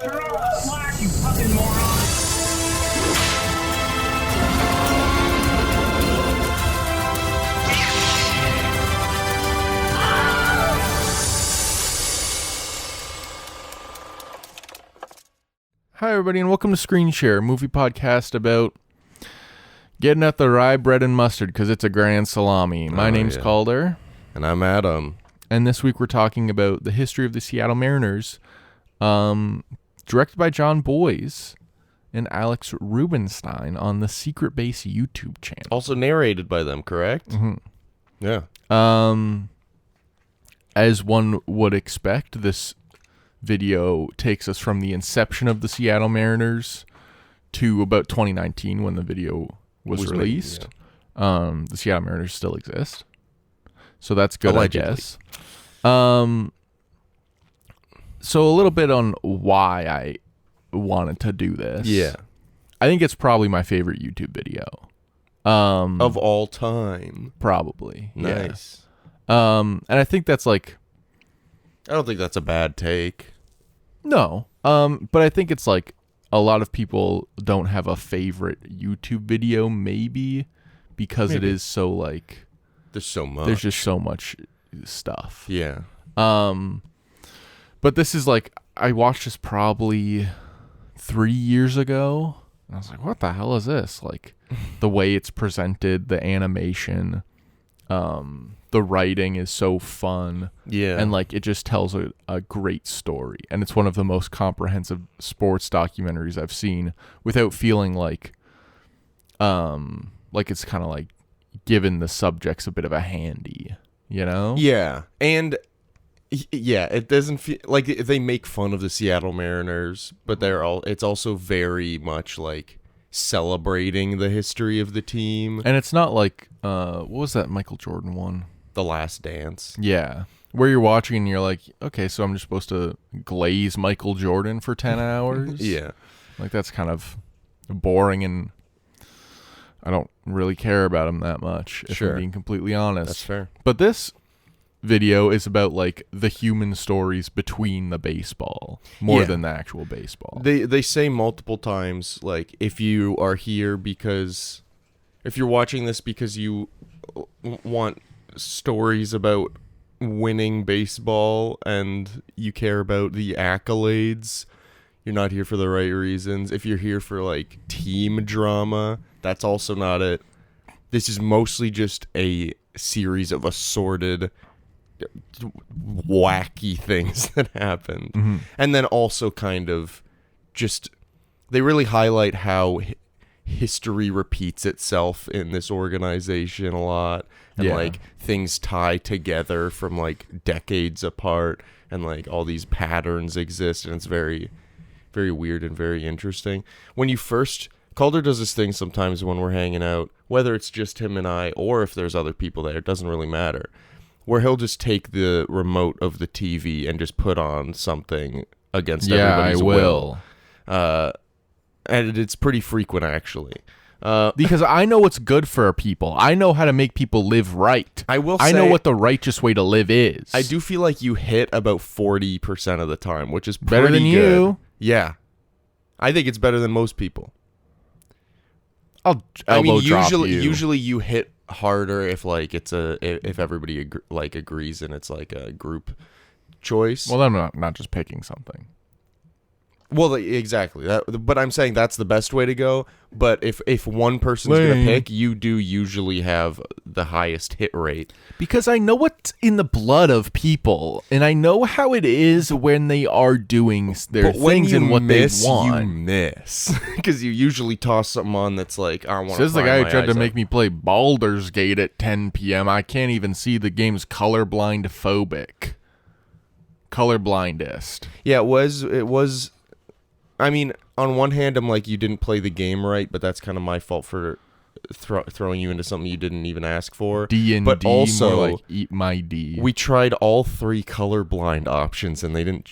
Throw the slack, you fucking moron! Hi, everybody, and welcome to Screen Share, a movie podcast about getting at the rye bread and mustard because it's a grand salami. My name's Calder. And I'm Adam. And this week we're talking about the history of the Seattle Mariners, directed by John Boyes and Alex Rubinstein on the Secret Base YouTube channel. Also narrated by them, correct? Mm-hmm. Yeah. As one would expect, this video takes us from the inception of the Seattle Mariners to about 2019 when the video was released. The Seattle Mariners still exist, so that's good, Allegedly. I guess. So a little bit on why I wanted to do this. Yeah. I think it's probably my favorite YouTube video. Of all time. Probably. Nice. Yeah. And I think that's like, I don't think that's a bad take. no. But I think it's like a lot of people don't have a favorite YouTube video, maybe because it is so like, There's so much. there's just so much stuff. Yeah. But this is like, I watched this probably 3 years ago, and I was like, what the hell is this? Like, the way it's presented, the animation, the writing is so fun. Yeah. And like, it just tells a great story. And it's one of the most comprehensive sports documentaries I've seen without feeling like it's kind of like giving the subjects a bit of a handy, you know? Yeah. And yeah, it doesn't feel like they make fun of the Seattle Mariners, but it's also very much like celebrating the history of the team. And it's not like, what was that Michael Jordan one? The Last Dance. Yeah. Where you're watching and you're like, okay, so I'm just supposed to glaze Michael Jordan for 10 hours? Yeah. Like, that's kind of boring, and I don't really care about him that much, if Sure. I'm being completely honest. That's fair. But this video is about, like, the human stories between the baseball more than the actual baseball. They say multiple times, like, if you are here because, if you're watching this because you want stories about winning baseball and you care about the accolades, you're not here for the right reasons. If you're here for, like, team drama, that's also not it. This is mostly just a series of assorted wacky things that happened. Mm-hmm. And then also kind of just, they really highlight how history repeats itself in this organization a lot, and like things tie together from like decades apart, and like all these patterns exist, and it's very, very weird and very interesting. When you first, Calder does this thing sometimes when we're hanging out, whether it's just him and I or if there's other people there, it doesn't really matter, where he'll just take the remote of the TV and just put on something against everybody's will. And it's pretty frequent, actually. Because I know what's good for people. I know how to make people live right. I know say, what the righteous way to live is. I do feel like you hit about 40% of the time, which is better than good. you. Yeah. I think it's better than most people. I'll elbow drop you. Usually you hit harder if like if everybody agrees and it's like a group choice. Well, I'm not just picking something. Well, exactly. But I'm saying that's the best way to go. But if one person's going to pick, you do usually have the highest hit rate. Because I know what's in the blood of people, and I know how it is when they are doing their things and what they want. You miss. Because you usually toss something on that's like, I want to. Says the guy who tried to make me play Baldur's Gate at 10 p.m. I can't even see the game's colorblind phobic. Colorblindest. Yeah, it was. I mean, on one hand, I'm like, you didn't play the game right, but that's kind of my fault for throwing you into something you didn't even ask for. D&D, but also, more like eat my D. We tried all three colorblind options, and they didn't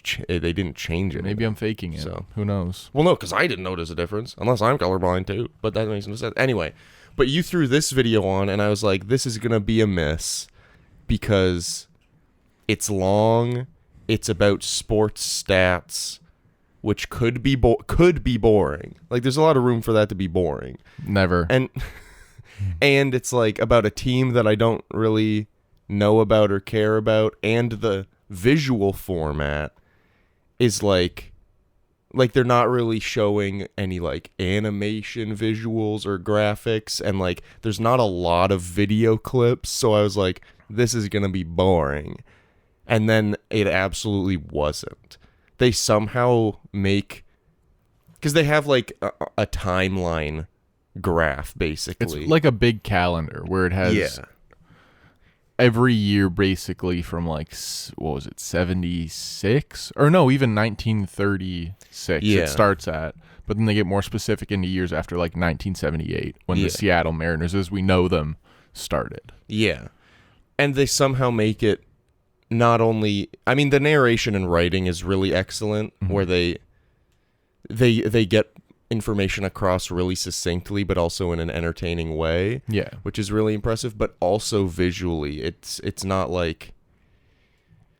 change it. Maybe I'm faking it. So who knows? Well, no, because I didn't notice a difference, unless I'm colorblind too. But that makes no sense. Anyway, but you threw this video on, and I was like, this is gonna be a miss because it's long. It's about sports stats. which could be boring. Like, there's a lot of room for that to be boring. Never. And it's like about a team that I don't really know about or care about, and the visual format is like they're not really showing any like animation visuals or graphics, and like there's not a lot of video clips, so I was like, this is gonna be boring. And then it absolutely wasn't. They somehow make, because they have like a timeline graph, basically. It's like a big calendar where it has every year basically from like, what was it, 76? Or no, even 1936 it starts at. But then they get more specific into years after like 1978 when the Seattle Mariners, as we know them, started. Yeah. And they somehow make it not only, I mean, the narration and writing is really excellent, where they get information across really succinctly, but also in an entertaining way. Yeah, which is really impressive. But also visually, it's not like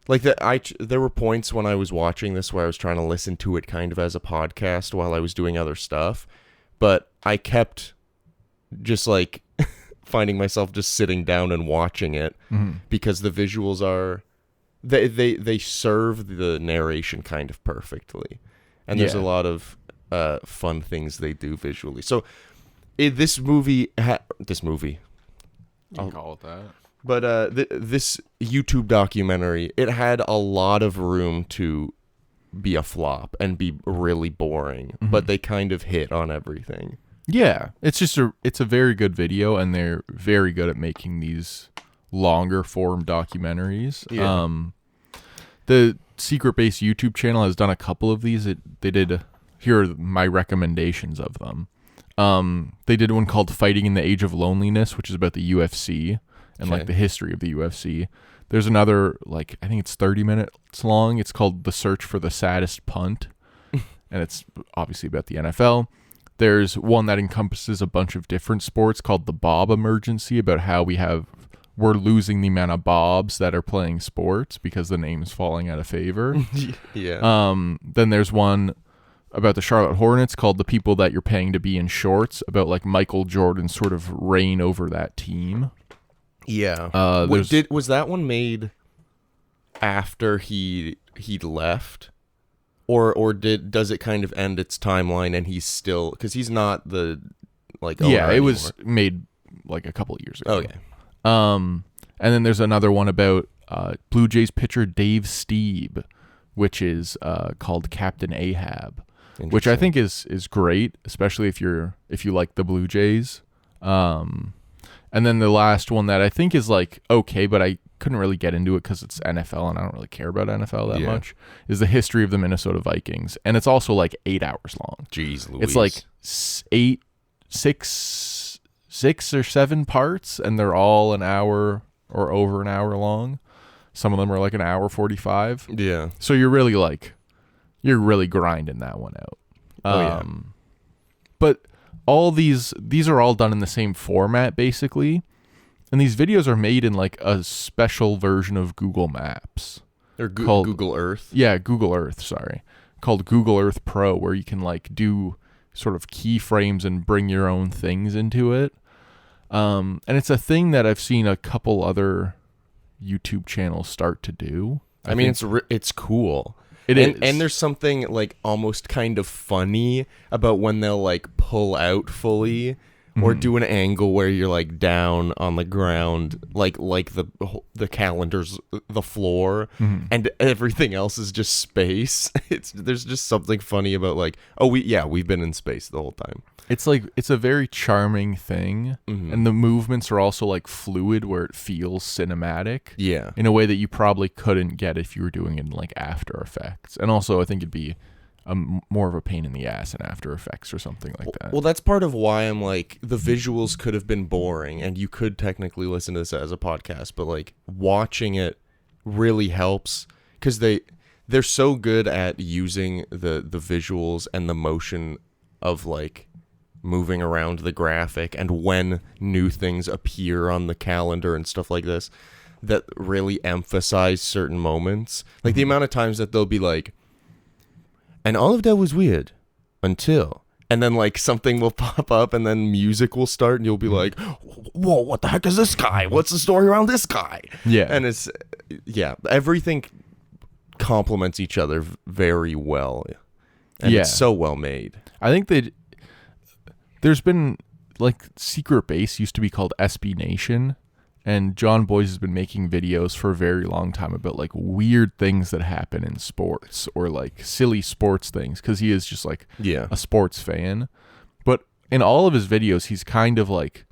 that. There were points when I was watching this where I was trying to listen to it kind of as a podcast while I was doing other stuff, but I kept just like finding myself just sitting down and watching it because the visuals are they serve the narration kind of perfectly, and there's a lot of fun things they do visually. So this movie, you can call it that. But this YouTube documentary, it had a lot of room to be a flop and be really boring, but they kind of hit on everything. Yeah, it's a very good video, and they're very good at making these longer form documentaries. Yeah. The Secret Base YouTube channel has done a couple of these. Here are my recommendations of them. They did one called Fighting in the Age of Loneliness, which is about the UFC and like the history of the UFC. There's another, like, I think it's 30 minutes long. It's called The Search for the Saddest Punt, and it's obviously about the NFL. There's one that encompasses a bunch of different sports called The Bob Emergency, about how we're losing the amount of Bobs that are playing sports because the name's falling out of favor. Then there's one about the Charlotte Hornets called The People That You're Paying to Be in Shorts, about like Michael Jordan's sort of reign over that team. Yeah. Was that one made after he left? Or does it kind of end its timeline and he's still, because he's not the like owner anymore. It was made like a couple of years ago. Okay. And then there's another one about Blue Jays pitcher Dave Stieb, which is called Captain Ahab, which I think is great, especially if you like the Blue Jays. And then the last one that I think is like okay, but I couldn't really get into it because it's NFL and I don't really care about NFL that much, is the history of the Minnesota Vikings, and it's also like 8 hours long. Jeez Louise. It's like 6 or 7 parts, and they're all an hour or over an hour long. Some of them are like an hour 45. Yeah. So you're really grinding that one out. But all these are all done in the same format basically. And these videos are made in like a special version of Google Maps. Or called Google Earth? Yeah, Google Earth, sorry. Called Google Earth Pro, where you can like do sort of keyframes and bring your own things into it. And it's a thing that I've seen a couple other YouTube channels start to do. I mean, it's cool. It is. And there's something like almost kind of funny about when they'll like pull out fully or do an angle where you're like down on the ground, like the calendar's the floor, and everything else is just space. There's just something funny about like, we've been in space the whole time. It's like, it's a very charming thing, and the movements are also like fluid, where it feels cinematic. Yeah, in a way that you probably couldn't get if you were doing it in like After Effects. And also, I think it'd be more of a pain in the ass in After Effects or something like that. Well, that's part of why I'm like, the visuals could have been boring, and you could technically listen to this as a podcast, but like watching it really helps because they're so good at using the visuals and the motion of like moving around the graphic and when new things appear on the calendar and stuff like this that really emphasize certain moments. Like the amount of times that they'll be like, And all of that was weird until... And then, like, something will pop up, and then music will start, and you'll be like, whoa, what the heck is this guy? What's the story around this guy? Yeah. And it's, everything complements each other very well. And it's so well made. I think that there's been, like, Secret Base used to be called SB Nation, and John Boyce has been making videos for a very long time about, like, weird things that happen in sports or, like, silly sports things, because he is just, like, a sports fan. But in all of his videos, he's kind of, like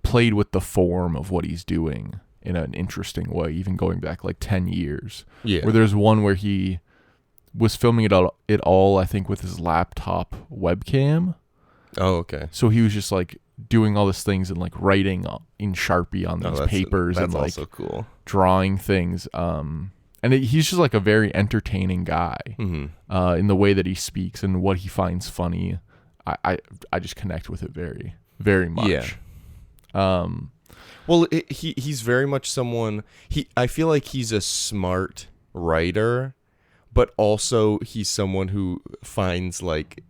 played with the form of what he's doing in an interesting way, even going back, like, 10 years. Yeah. Where there's one where he was filming it all, I think, with his laptop webcam. Oh, okay. So he was just, like, doing all these things and, like, writing in Sharpie on these papers and, like, also cool. drawing things. And he's just, like, a very entertaining guy in the way that he speaks and what he finds funny. I just connect with it very, very much. Yeah. Well, he's very much someone... I feel like he's a smart writer, but also he's someone who finds, like...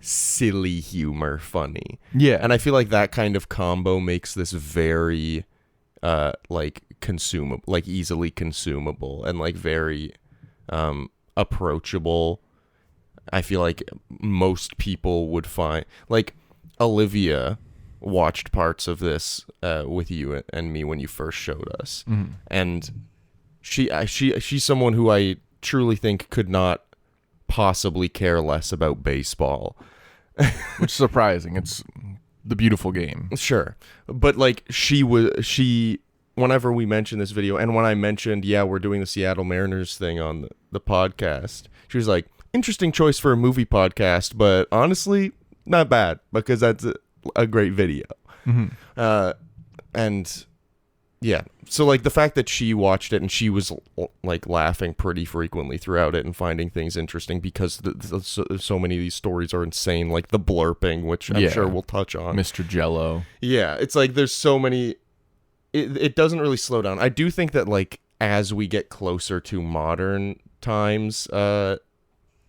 silly humor funny. Yeah. And I feel like that kind of combo makes this very like consumable, like easily consumable, and like very approachable. I feel like most people would find, like, Olivia watched parts of this with you and me when you first showed us. And she's someone who I truly think could not possibly care less about baseball. Which is surprising. It's the beautiful game. Sure. But, like, she whenever we mentioned this video, and when I mentioned, we're doing the Seattle Mariners thing on the podcast, she was like, interesting choice for a movie podcast, but honestly, not bad, because that's a great video. And yeah, so, like, the fact that she watched it and she was, like, laughing pretty frequently throughout it and finding things interesting, because so many of these stories are insane, like the blurping, which I'm sure we'll touch on. Mr. Jello. Yeah, it's like there's so many. It doesn't really slow down. I do think that, like, as we get closer to modern times,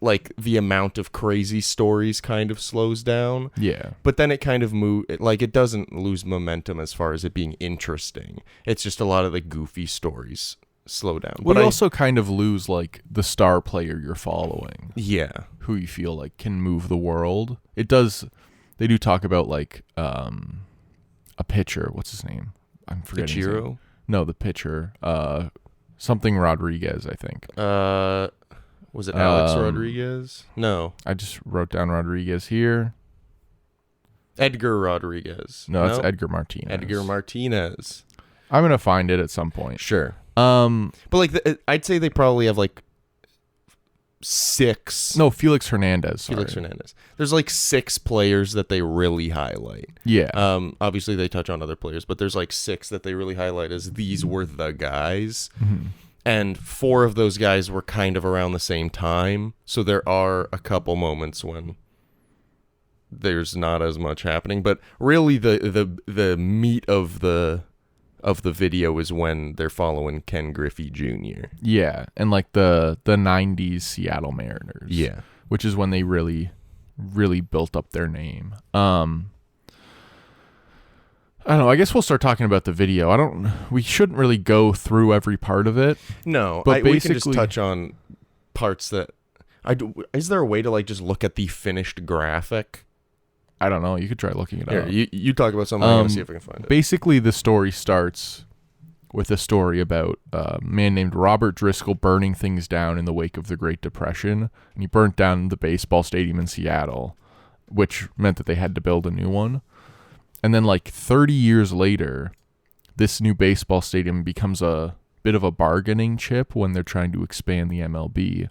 like, the amount of crazy stories kind of slows down. Yeah. But then it kind of it doesn't lose momentum as far as it being interesting. It's just a lot of the goofy stories slow down. But you also kind of lose, like, the star player you're following. Yeah. Who you feel like can move the world. It does. They do talk about, like, a pitcher. What's his name? I'm forgetting his name. No, the pitcher. Something Rodriguez, I think. Was it Alex Rodriguez? No. I just wrote down Rodriguez here. Edgar Rodriguez. No, that's Edgar Martinez. Edgar Martinez. I'm going to find it at some point. Sure. But, like, I'd say they probably have, like, 6. No, Felix Hernandez. Sorry. Felix Hernandez. There's, like, 6 players that they really highlight. Yeah. Obviously, they touch on other players, but there's, like, 6 that they really highlight as these were the guys. And 4 of those guys were kind of around the same time. So there are a couple moments when there's not as much happening. But really the meat of the video is when they're following Ken Griffey Jr. Yeah, and, like, the 90s Seattle Mariners. Yeah. Which is when they really, really built up their name. I don't know. I guess we'll start talking about the video. We shouldn't really go through every part of it. No, but we can just touch on parts that is there a way to, like, just look at the finished graphic? I don't know. You could try looking it up. You talk about something. I'm gonna see if I can find it. Basically, the story starts with a story about a man named Robert Driscoll burning things down in the wake of the Great Depression, and he burnt down the baseball stadium in Seattle, which meant that they had to build a new one. And then, like, 30 years later, this new baseball stadium becomes a bit of a bargaining chip when they're trying to expand the MLB.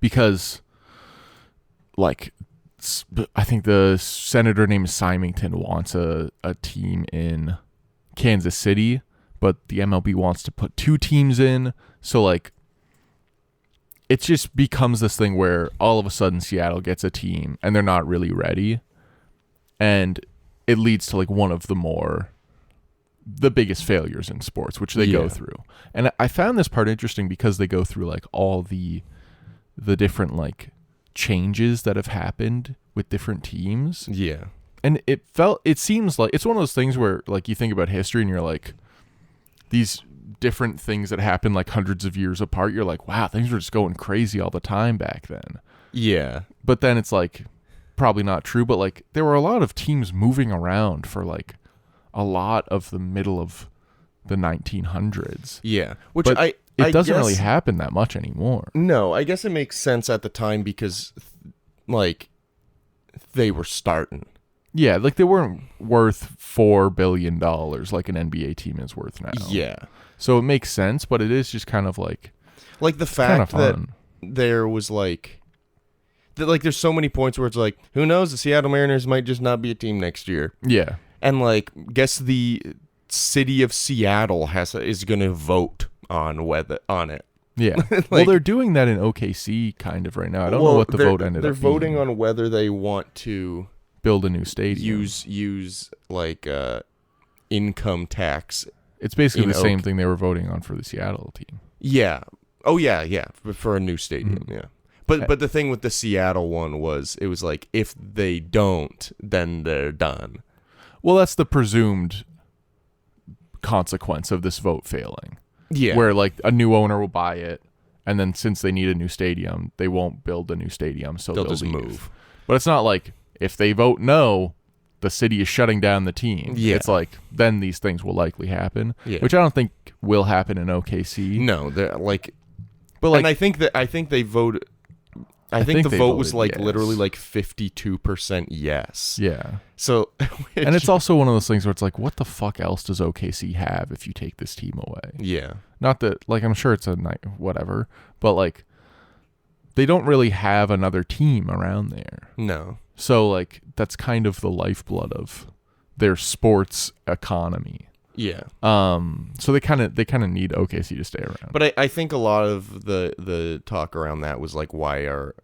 Because, like, I think the senator named Symington wants a team in Kansas City, but the MLB wants to put 2 teams in. So, like, it just becomes this thing where all of a sudden Seattle gets a team and they're not really ready. And it leads to, like, one of the more the biggest failures in sports, which they go through. And I found this part interesting because they go through like all the different like changes that have happened with different teams. Yeah. And it seems like it's one of those things where like you think about history and you're like, these different things that happened like hundreds of years apart, you're like, wow, things were just going crazy all the time back then. Yeah. But then it's like probably not true, but like there were a lot of teams moving around for like a lot of the middle of the 1900s. Yeah. Which but I it doesn't guess, really happen that much anymore. No, I guess it makes sense at the time because like they were starting. Yeah, like they weren't worth $4 billion like an NBA team is worth now. Yeah. So it makes sense, but it is just kind of like the fact that there was like there's so many points where it's like, who knows, the Seattle Mariners might just not be a team next year. Yeah. And like guess the city of Seattle is going to vote on it. Yeah. Well, they're doing that in OKC kind of right now. I don't know what the vote ended up being. They're voting on whether they want to build a new stadium. Use like income tax. It's basically the same thing they were voting on for the Seattle team. Yeah. Oh yeah. For a new stadium. Yeah. But the thing with the Seattle one was it was like if they don't, then they're done. Well, that's the presumed consequence of this vote failing. Yeah. Where like a new owner will buy it, and then since they need a new stadium, they won't build a new stadium, so they'll just move. But it's not like if they vote no, the city is shutting down the team. Yeah. It's like then these things will likely happen, which I don't think will happen in OKC. No, they're like, but like, and I think they voted. I think the vote was like yes. literally like 52% yes. Yeah. So, and it's also one of those things where it's like, what the fuck else does OKC have if you take this team away? Yeah. Not that, like, I'm sure it's a night, whatever, but like, they don't really have another team around there. No. So like, that's kind of the lifeblood of their sports economy. Yeah. So they kind of need OKC to stay around. But I think a lot of the talk around that was like, why are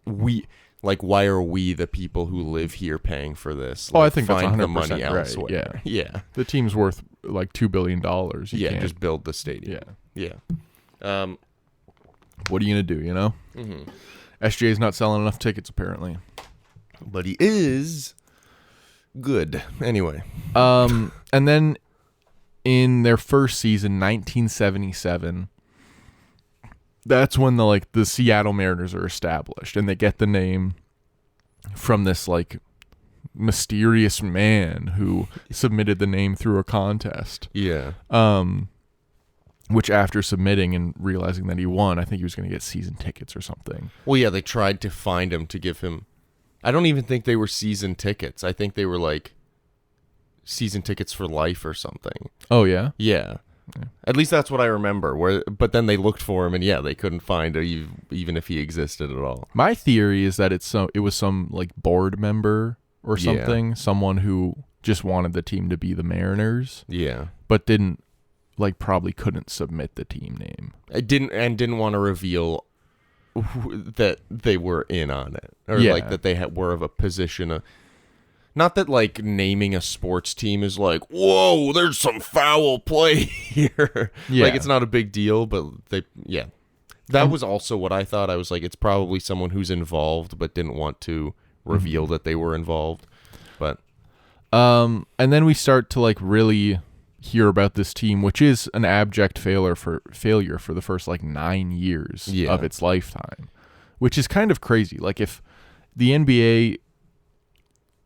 we the people who live here paying for this? Like, I think that's 100% the money right. elsewhere. Yeah. The team's worth like $2 billion. You can't just build the stadium. Yeah. What are you gonna do? You know. Mm-hmm. SGA's not selling enough tickets apparently. But he is good anyway. And then in their first season, 1977, that's when the Seattle Mariners are established, and they get the name from this like mysterious man who submitted the name through a contest. Yeah. Which after submitting and realizing that he won, I think he was going to get season tickets or something. Well, yeah, they tried to find him to give him. I don't even think they were season tickets. I think they were like season tickets for life or something. Oh yeah? Yeah. At least that's what I remember. But then they looked for him, and they couldn't find him, even if he existed at all. My theory is that it was some like board member or something, someone who just wanted the team to be the Mariners. Yeah. But probably couldn't submit the team name. I didn't want to reveal that they were in on it, or that they were of a position. Not that like naming a sports team is like, whoa, there's some foul play here. Yeah. Like it's not a big deal, but that was also what I thought. I was like, it's probably someone who's involved but didn't want to reveal that they were involved. But and then we start to like really hear about this team, which is an abject failure for the first like 9 years of its lifetime, which is kind of crazy. Like if the NBA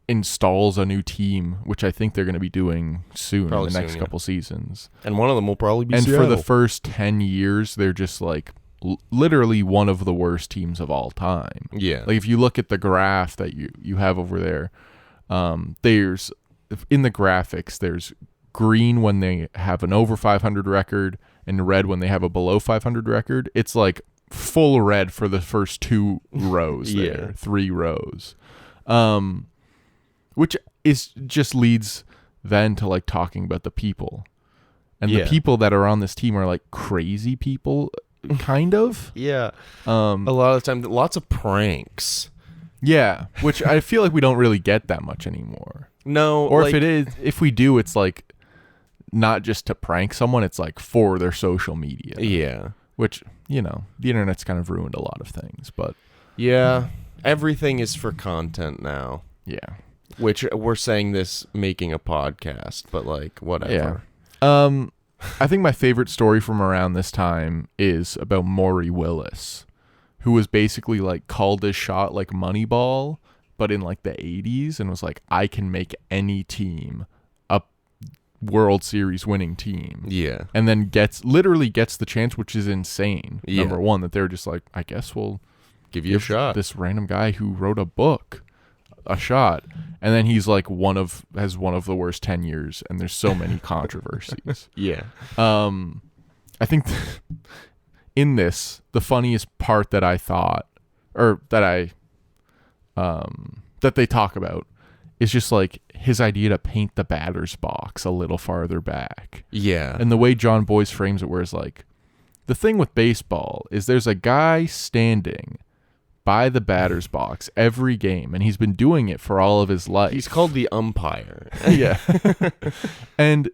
installs a new team, which I think they're going to be doing soon, probably in the next couple seasons, and one of them will probably be Seattle. For the first 10 years, they're just like literally one of the worst teams of all time. Yeah. Like if you look at the graph that you have over there, there's in the graphics, there's green when they have an over 500 record and red when they have a below 500 record. It's like full red for the first 2 rows there, 3 rows. Which just leads then to like talking about the people. And the people that are on this team are like crazy people, kind of. Yeah. A lot of the time, lots of pranks. Yeah, which I feel like we don't really get that much anymore. No. Or like, if we do, it's like not just to prank someone, it's like for their social media. Yeah. Which, the internet's kind of ruined a lot of things, but Yeah. Everything is for content now. yeah. Which we're saying this making a podcast, but like whatever. Yeah. I think my favorite story from around this time is about Maury Willis, who was basically like called his shot like Moneyball, but in like the 80s, and was like, I can make any team a World Series winning team. Yeah. And then literally gets the chance, which is insane. Yeah. Number one, that they're just like, I guess we'll Give you a shot. This random guy who wrote a book a shot. And then he's like has one of the worst tenures, and there's so many controversies. Yeah. I think in this, the funniest part that I thought, or that that they talk about, is just like his idea to paint the batter's box a little farther back. Yeah. And the way John Boyce frames it, where it's like, the thing with baseball is there's a guy standing by the batter's box every game, and he's been doing it for all of his life. He's called the umpire. Yeah. And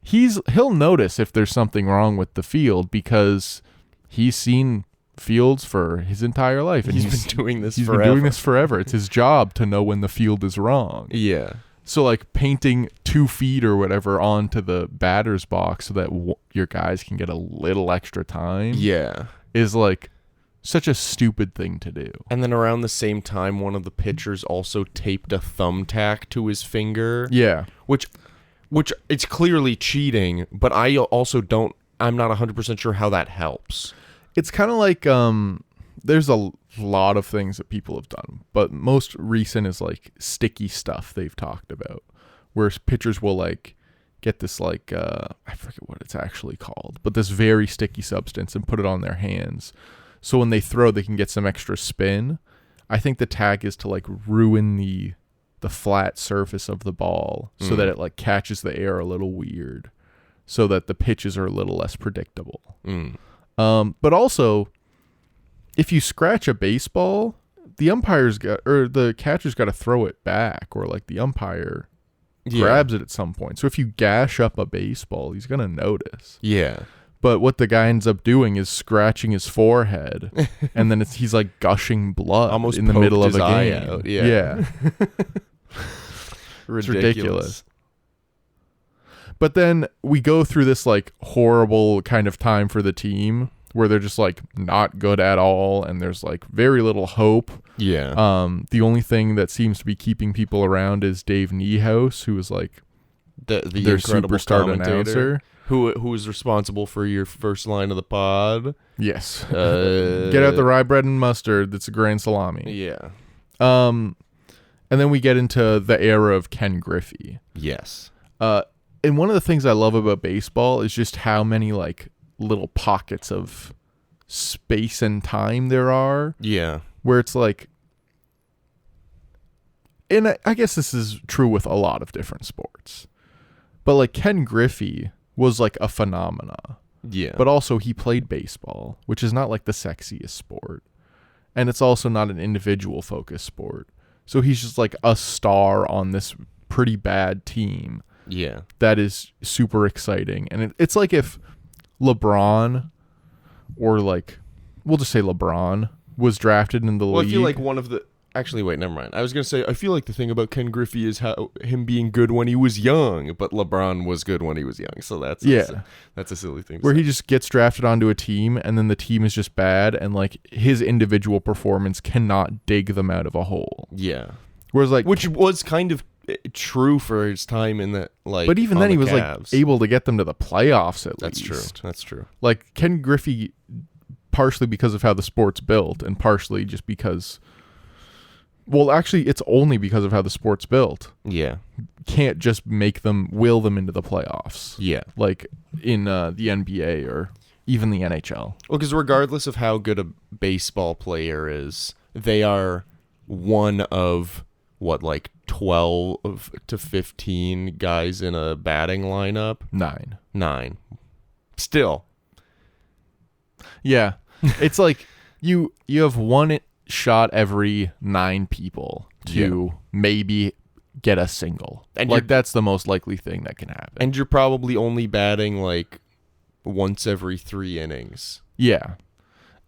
he'll notice if there's something wrong with the field, because he's seen fields for his entire life, and he's been doing this he's forever. been doing this forever. It's his job to know when the field is wrong. Yeah. So like painting 2 feet or whatever onto the batter's box so that your guys can get a little extra time. Yeah. Is like such a stupid thing to do. And then around the same time, one of the pitchers also taped a thumbtack to his finger. Yeah. Which it's clearly cheating, but I'm not 100% sure how that helps. It's kind of like there's a lot of things that people have done, but most recent is like sticky stuff they've talked about, where pitchers will like get this like I forget what it's actually called, but this very sticky substance and put it on their hands, so when they throw they can get some extra spin. I think the tag is to like ruin the flat surface of the ball so that it like catches the air a little weird, so that the pitches are a little less predictable. But also, if you scratch a baseball, the catcher's got to throw it back, or like the umpire grabs it at some point. So if you gash up a baseball, he's gonna notice. Yeah. But what the guy ends up doing is scratching his forehead, and then he's like gushing blood almost in the middle of a eye game. Out. Yeah. It's ridiculous. But then we go through this like horrible kind of time for the team where they're just like not good at all, and there's like very little hope. Yeah. The only thing that seems to be keeping people around is Dave Niehaus, who is like the their incredible superstar announcer. Who is responsible for your first line of the pod? Yes. Get out the rye bread and mustard. That's a grand salami. Yeah. And then we get into the era of Ken Griffey. Yes. And one of the things I love about baseball is just how many like little pockets of space and time there are. Yeah. Where it's like, and I guess this is true with a lot of different sports, but like Ken Griffey was like a phenomena. Yeah. But also he played baseball, which is not like the sexiest sport. And it's also not an individual focused sport. So he's just like a star on this pretty bad team. Yeah. That is super exciting. And it's like if LeBron, or like, we'll just say LeBron, was drafted in the league. Well, I feel like one of the... Actually, wait, never mind. I was going to say, I feel like the thing about Ken Griffey is how him being good when he was young, but LeBron was good when he was young. So that's a silly thing. Where he just gets drafted onto a team, and then the team is just bad, and like his individual performance cannot dig them out of a hole. Yeah. Whereas like... Which was kind of true for his time in that, like... But even then he was Cavs. like able to get them to the playoffs at That's least. true. That's true. Like Ken Griffey, partially because of how the sport's built, and partially just because... Well, actually, it's only because of how the sport's built. Yeah. Can't just will them into the playoffs. Yeah. Like in the NBA or even the NHL. Well, because regardless of how good a baseball player is, they are one of, what, like 12 to 15 guys in a batting lineup? 9. Still. Yeah. It's like you have one shot every 9 people to maybe get a single. And like that's the most likely thing that can happen. And you're probably only batting like once every 3 innings. Yeah.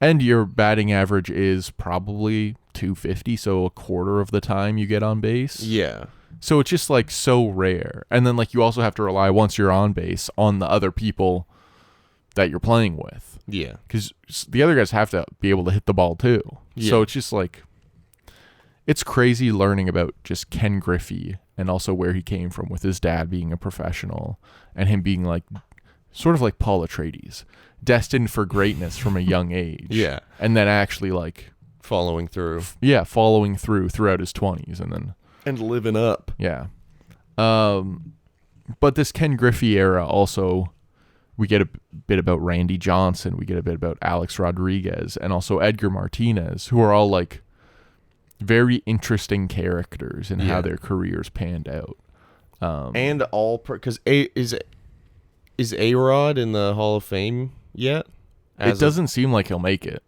And your batting average is probably 250, so a quarter of the time you get on base. Yeah. So it's just like so rare. And then like you also have to rely once you're on base on the other people that you're playing with. Yeah. Because the other guys have to be able to hit the ball too. Yeah. So it's just like, it's crazy learning about just Ken Griffey and also where he came from with his dad being a professional and him being like, sort of like Paul Atreides, destined for greatness from a young age. Yeah. And then actually like following through. Yeah, following through throughout his 20s and then and living up. Yeah. But this Ken Griffey era also, we get a bit about Randy Johnson, we get a bit about Alex Rodriguez and also Edgar Martinez, who are all like very interesting characters in how their careers panned out. And all because is A-Rod in the Hall of Fame yet? It doesn't seem like he'll make it.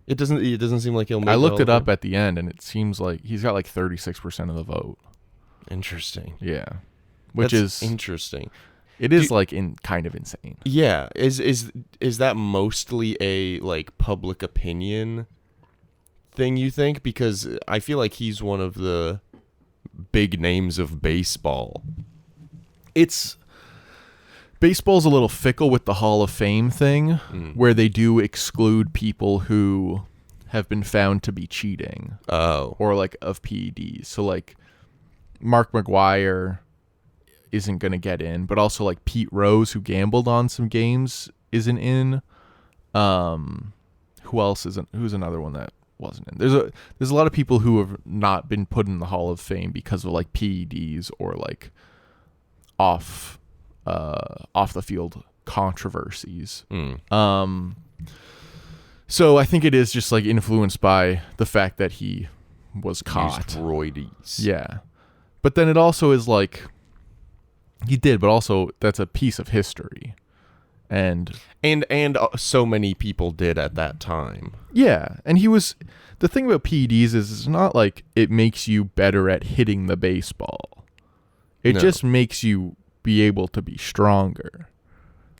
It doesn't seem like he'll make it. I looked it up at the end, and it seems like he's got like 36% of the vote. Interesting. Yeah. Which That's is interesting. It is like kind of insane. Yeah. Is that mostly a like public opinion thing, you think? Because I feel like he's one of the big names of baseball. Baseball's a little fickle with the Hall of Fame thing, where they do exclude people who have been found to be cheating. Oh. Or like of PEDs. So like Mark McGwire isn't going to get in, but also like Pete Rose, who gambled on some games, isn't in. Who else isn't? Who's another one that wasn't in? There's a lot of people who have not been put in the Hall of Fame because of like PEDs or like off the field controversies. So I think it is just like influenced by the fact that he was caught. Used roidies. Yeah. But then it also is like he did, but also that's a piece of history. And so many people did at that time. Yeah. And the thing about PEDs is it's not like it makes you better at hitting the baseball. It just makes you be able to be stronger.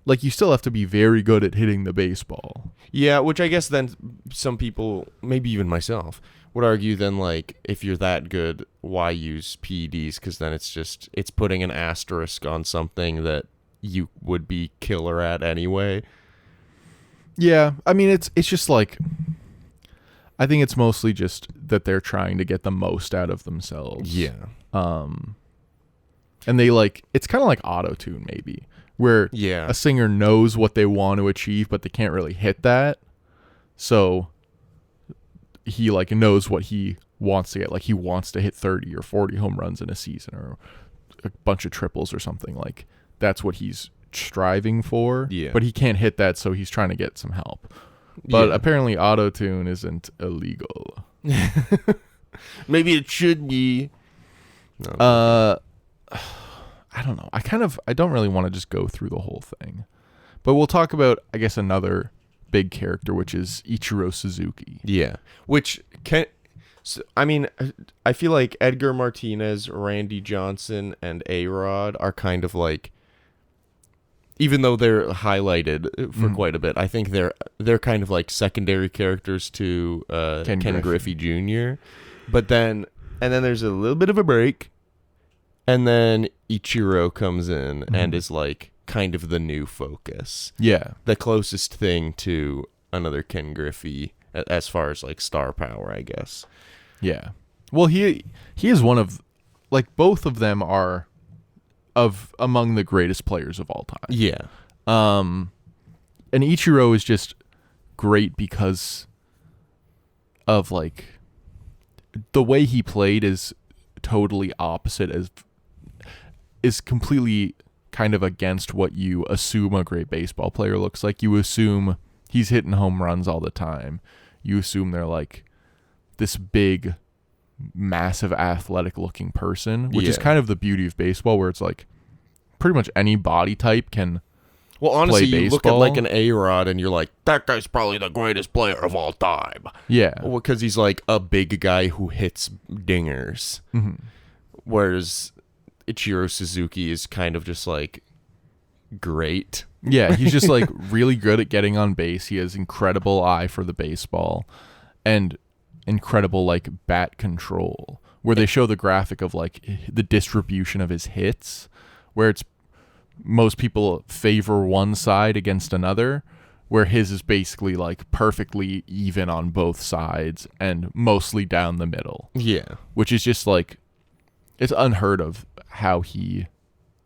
Like you still have to be very good at hitting the baseball. Yeah, which I guess then some people, maybe even myself, would argue then like if you're that good, why use PEDs? Because then it's putting an asterisk on something that you would be killer at anyway. Yeah, I mean it's just like, I think it's mostly just that they're trying to get the most out of themselves. Yeah. And they like, it's kind of like auto-tune maybe, where a singer knows what they want to achieve, but they can't really hit that. So he like knows what he wants to get. Like he wants to hit 30 or 40 home runs in a season or a bunch of triples or something. Like that's what he's striving for. Yeah. But he can't hit that, so he's trying to get some help. But apparently auto-tune isn't illegal. Maybe it should be. No. I don't know. I don't really want to just go through the whole thing. But we'll talk about, I guess, another big character, which is Ichiro Suzuki. Yeah. Which I feel like Edgar Martinez, Randy Johnson, and A-Rod are kind of like, even though they're highlighted for quite a bit, I think they're kind of like secondary characters to Ken Griffey Jr. But then there's a little bit of a break. And then Ichiro comes in and is like kind of the new focus. Yeah. The closest thing to another Ken Griffey as far as like star power, I guess. Yeah. Well, he is one of, like, both of them are among the greatest players of all time. Yeah. And Ichiro is just great because of like the way he played is totally opposite is completely kind of against what you assume a great baseball player looks like. You assume he's hitting home runs all the time. You assume they're like this big, massive, athletic looking person, which is kind of the beauty of baseball, where it's like pretty much any body type can Well, honestly, play you look at baseball. like an A-Rod and you're like, that guy's probably the greatest player of all time. Yeah. Well, because he's like a big guy who hits dingers. Whereas Ichiro Suzuki is kind of just like great. Yeah, he's just like really good at getting on base. He has incredible eye for the baseball and incredible like bat control, where they show the graphic of like the distribution of his hits, where it's most people favor one side against another, where his is basically like perfectly even on both sides and mostly down the middle. Yeah. Which is just like, it's unheard of how he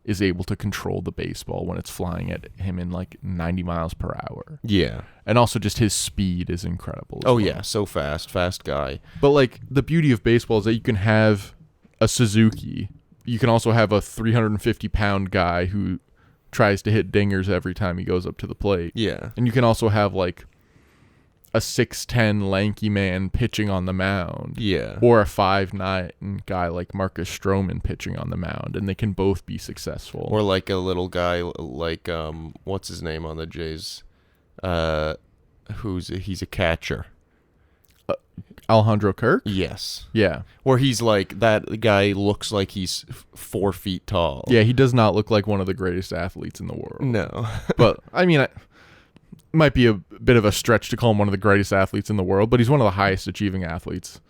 is able to control the baseball when it's flying at him in like 90 miles per hour. Yeah. And also just his speed is incredible. Oh, yeah. So fast guy. But like the beauty of baseball is that you can have a Suzuki. You can also have a 350-pound guy who tries to hit dingers every time he goes up to the plate. Yeah. And you can also have like a 6'10" lanky man pitching on the mound. Yeah. Or a 5'9" guy like Marcus Stroman pitching on the mound, and they can both be successful. Or like a little guy like what's his name on the Jays? He's a catcher. Alejandro Kirk? Yes. Yeah. Where he's like, that guy looks like he's 4 feet tall. Yeah, he does not look like one of the greatest athletes in the world. No. But, I mean, it might be a bit of a stretch to call him one of the greatest athletes in the world, but he's one of the highest achieving athletes.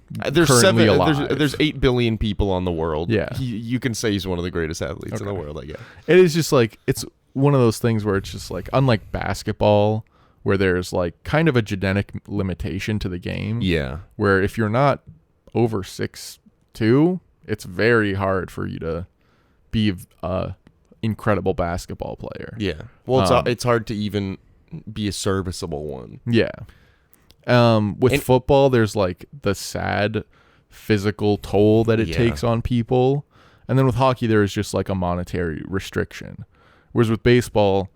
There's currently alive. There's 8 billion people on the world. Yeah. You can say he's one of the greatest athletes in the world, I guess. It is just like, it's one of those things where it's just like, unlike basketball, where there's like kind of a genetic limitation to the game. Yeah. Where if you're not over 6'2", it's very hard for you to be a incredible basketball player. Yeah. Well, it's hard to even be a serviceable one. Yeah. With football, there's like the sad physical toll that it takes on people. And then with hockey, there is just like a monetary restriction. Whereas with baseball,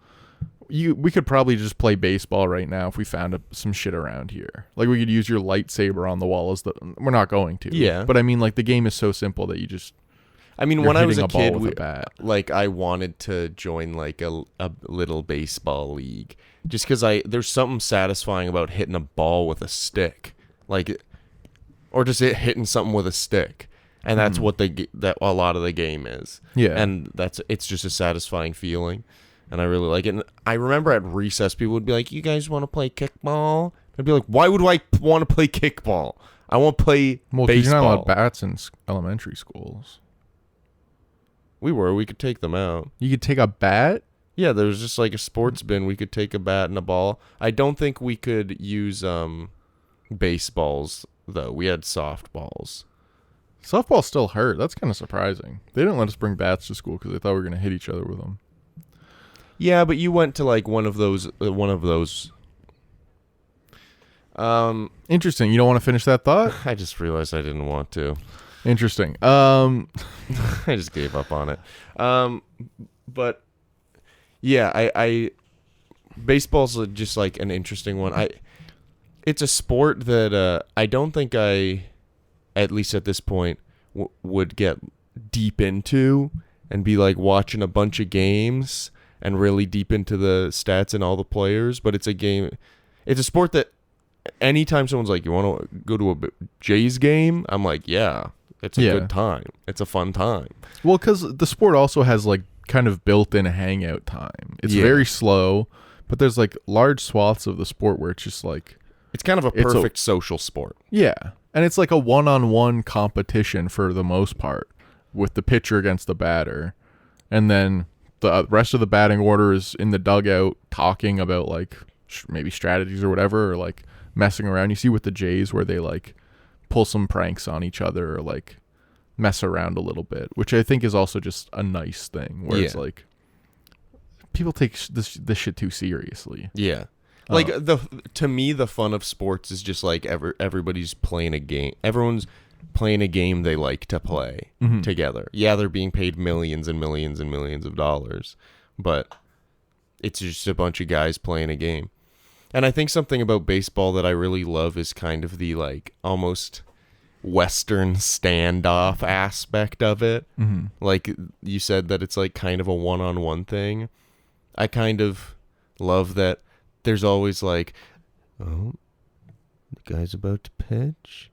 we could probably just play baseball right now if we found some shit around here. Like we could use your lightsaber on the wall we're not going to. Yeah. But I mean, like the game is so simple that you just. I mean, when I was a ball kid, with a bat. like I wanted to join like a little baseball league, just because there's something satisfying about hitting a ball with a stick, like, or just hitting something with a stick, and that's what that a lot of the game is. Yeah, and it's just a satisfying feeling, and I really like it. And I remember at recess, people would be like, "You guys want to play kickball?" I'd be like, "Why would I want to play kickball? I want to play baseball." You're not allowed bats in elementary schools. We could take them out. You could take a bat? Yeah, there was just like a sports bin. We could take a bat and a ball. I don't think we could use baseballs, though. We had softballs. Softball still hurt. That's kind of surprising. They didn't let us bring bats to school because they thought we were going to hit each other with them. Yeah, but you went to like one of those. Interesting. You don't want to finish that thought? I just realized I didn't want to. Interesting. I just gave up on it. But yeah, I baseball's just like an interesting one. It's a sport that I don't think at least at this point, would get deep into and be like watching a bunch of games and really deep into the stats and all the players. But it's a sport that anytime someone's like, "You want to go to a Jays game?" I'm like, "Yeah." It's a good time. It's a fun time. Well, because the sport also has like kind of built-in hangout time. It's very slow, but there's like large swaths of the sport where it's just like... It's kind of a perfect social sport. Yeah. And it's like a one-on-one competition for the most part with the pitcher against the batter. And then the rest of the batting order is in the dugout talking about like maybe strategies or whatever, or like messing around. You see with the Jays where they like pull some pranks on each other or like mess around a little bit, which I think is also just a nice thing where it's like people take this shit too seriously. Yeah. Like to me, the fun of sports is just like everybody's playing a game. Everyone's playing a game they like to play together. Yeah, they're being paid millions and millions and millions of dollars, but it's just a bunch of guys playing a game. And I think something about baseball that I really love is kind of the like almost Western standoff aspect of it. Mm-hmm. Like you said that it's like kind of a one-on-one thing. I kind of love that there's always like, "Oh, the guy's about to pitch.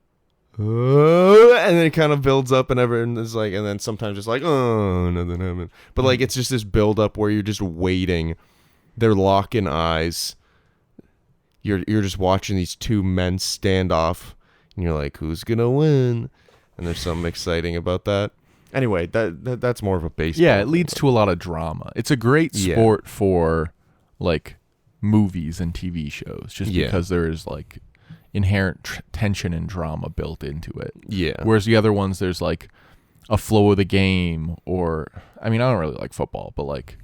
and then it kind of builds up, and everyone is like, and then sometimes it's like, oh, nothing happened. But like, it's just this build up where you're just waiting. They're locking eyes. You're just watching these two men stand off, and you're like, who's gonna win? And there's something exciting about that. Anyway, that's more of a baseball. Yeah, it leads to a lot of drama. It's a great sport for like movies and TV shows, just because there is like inherent tension and drama built into it. Yeah. Whereas the other ones, there's like a flow of the game, or I mean, I don't really like football, but like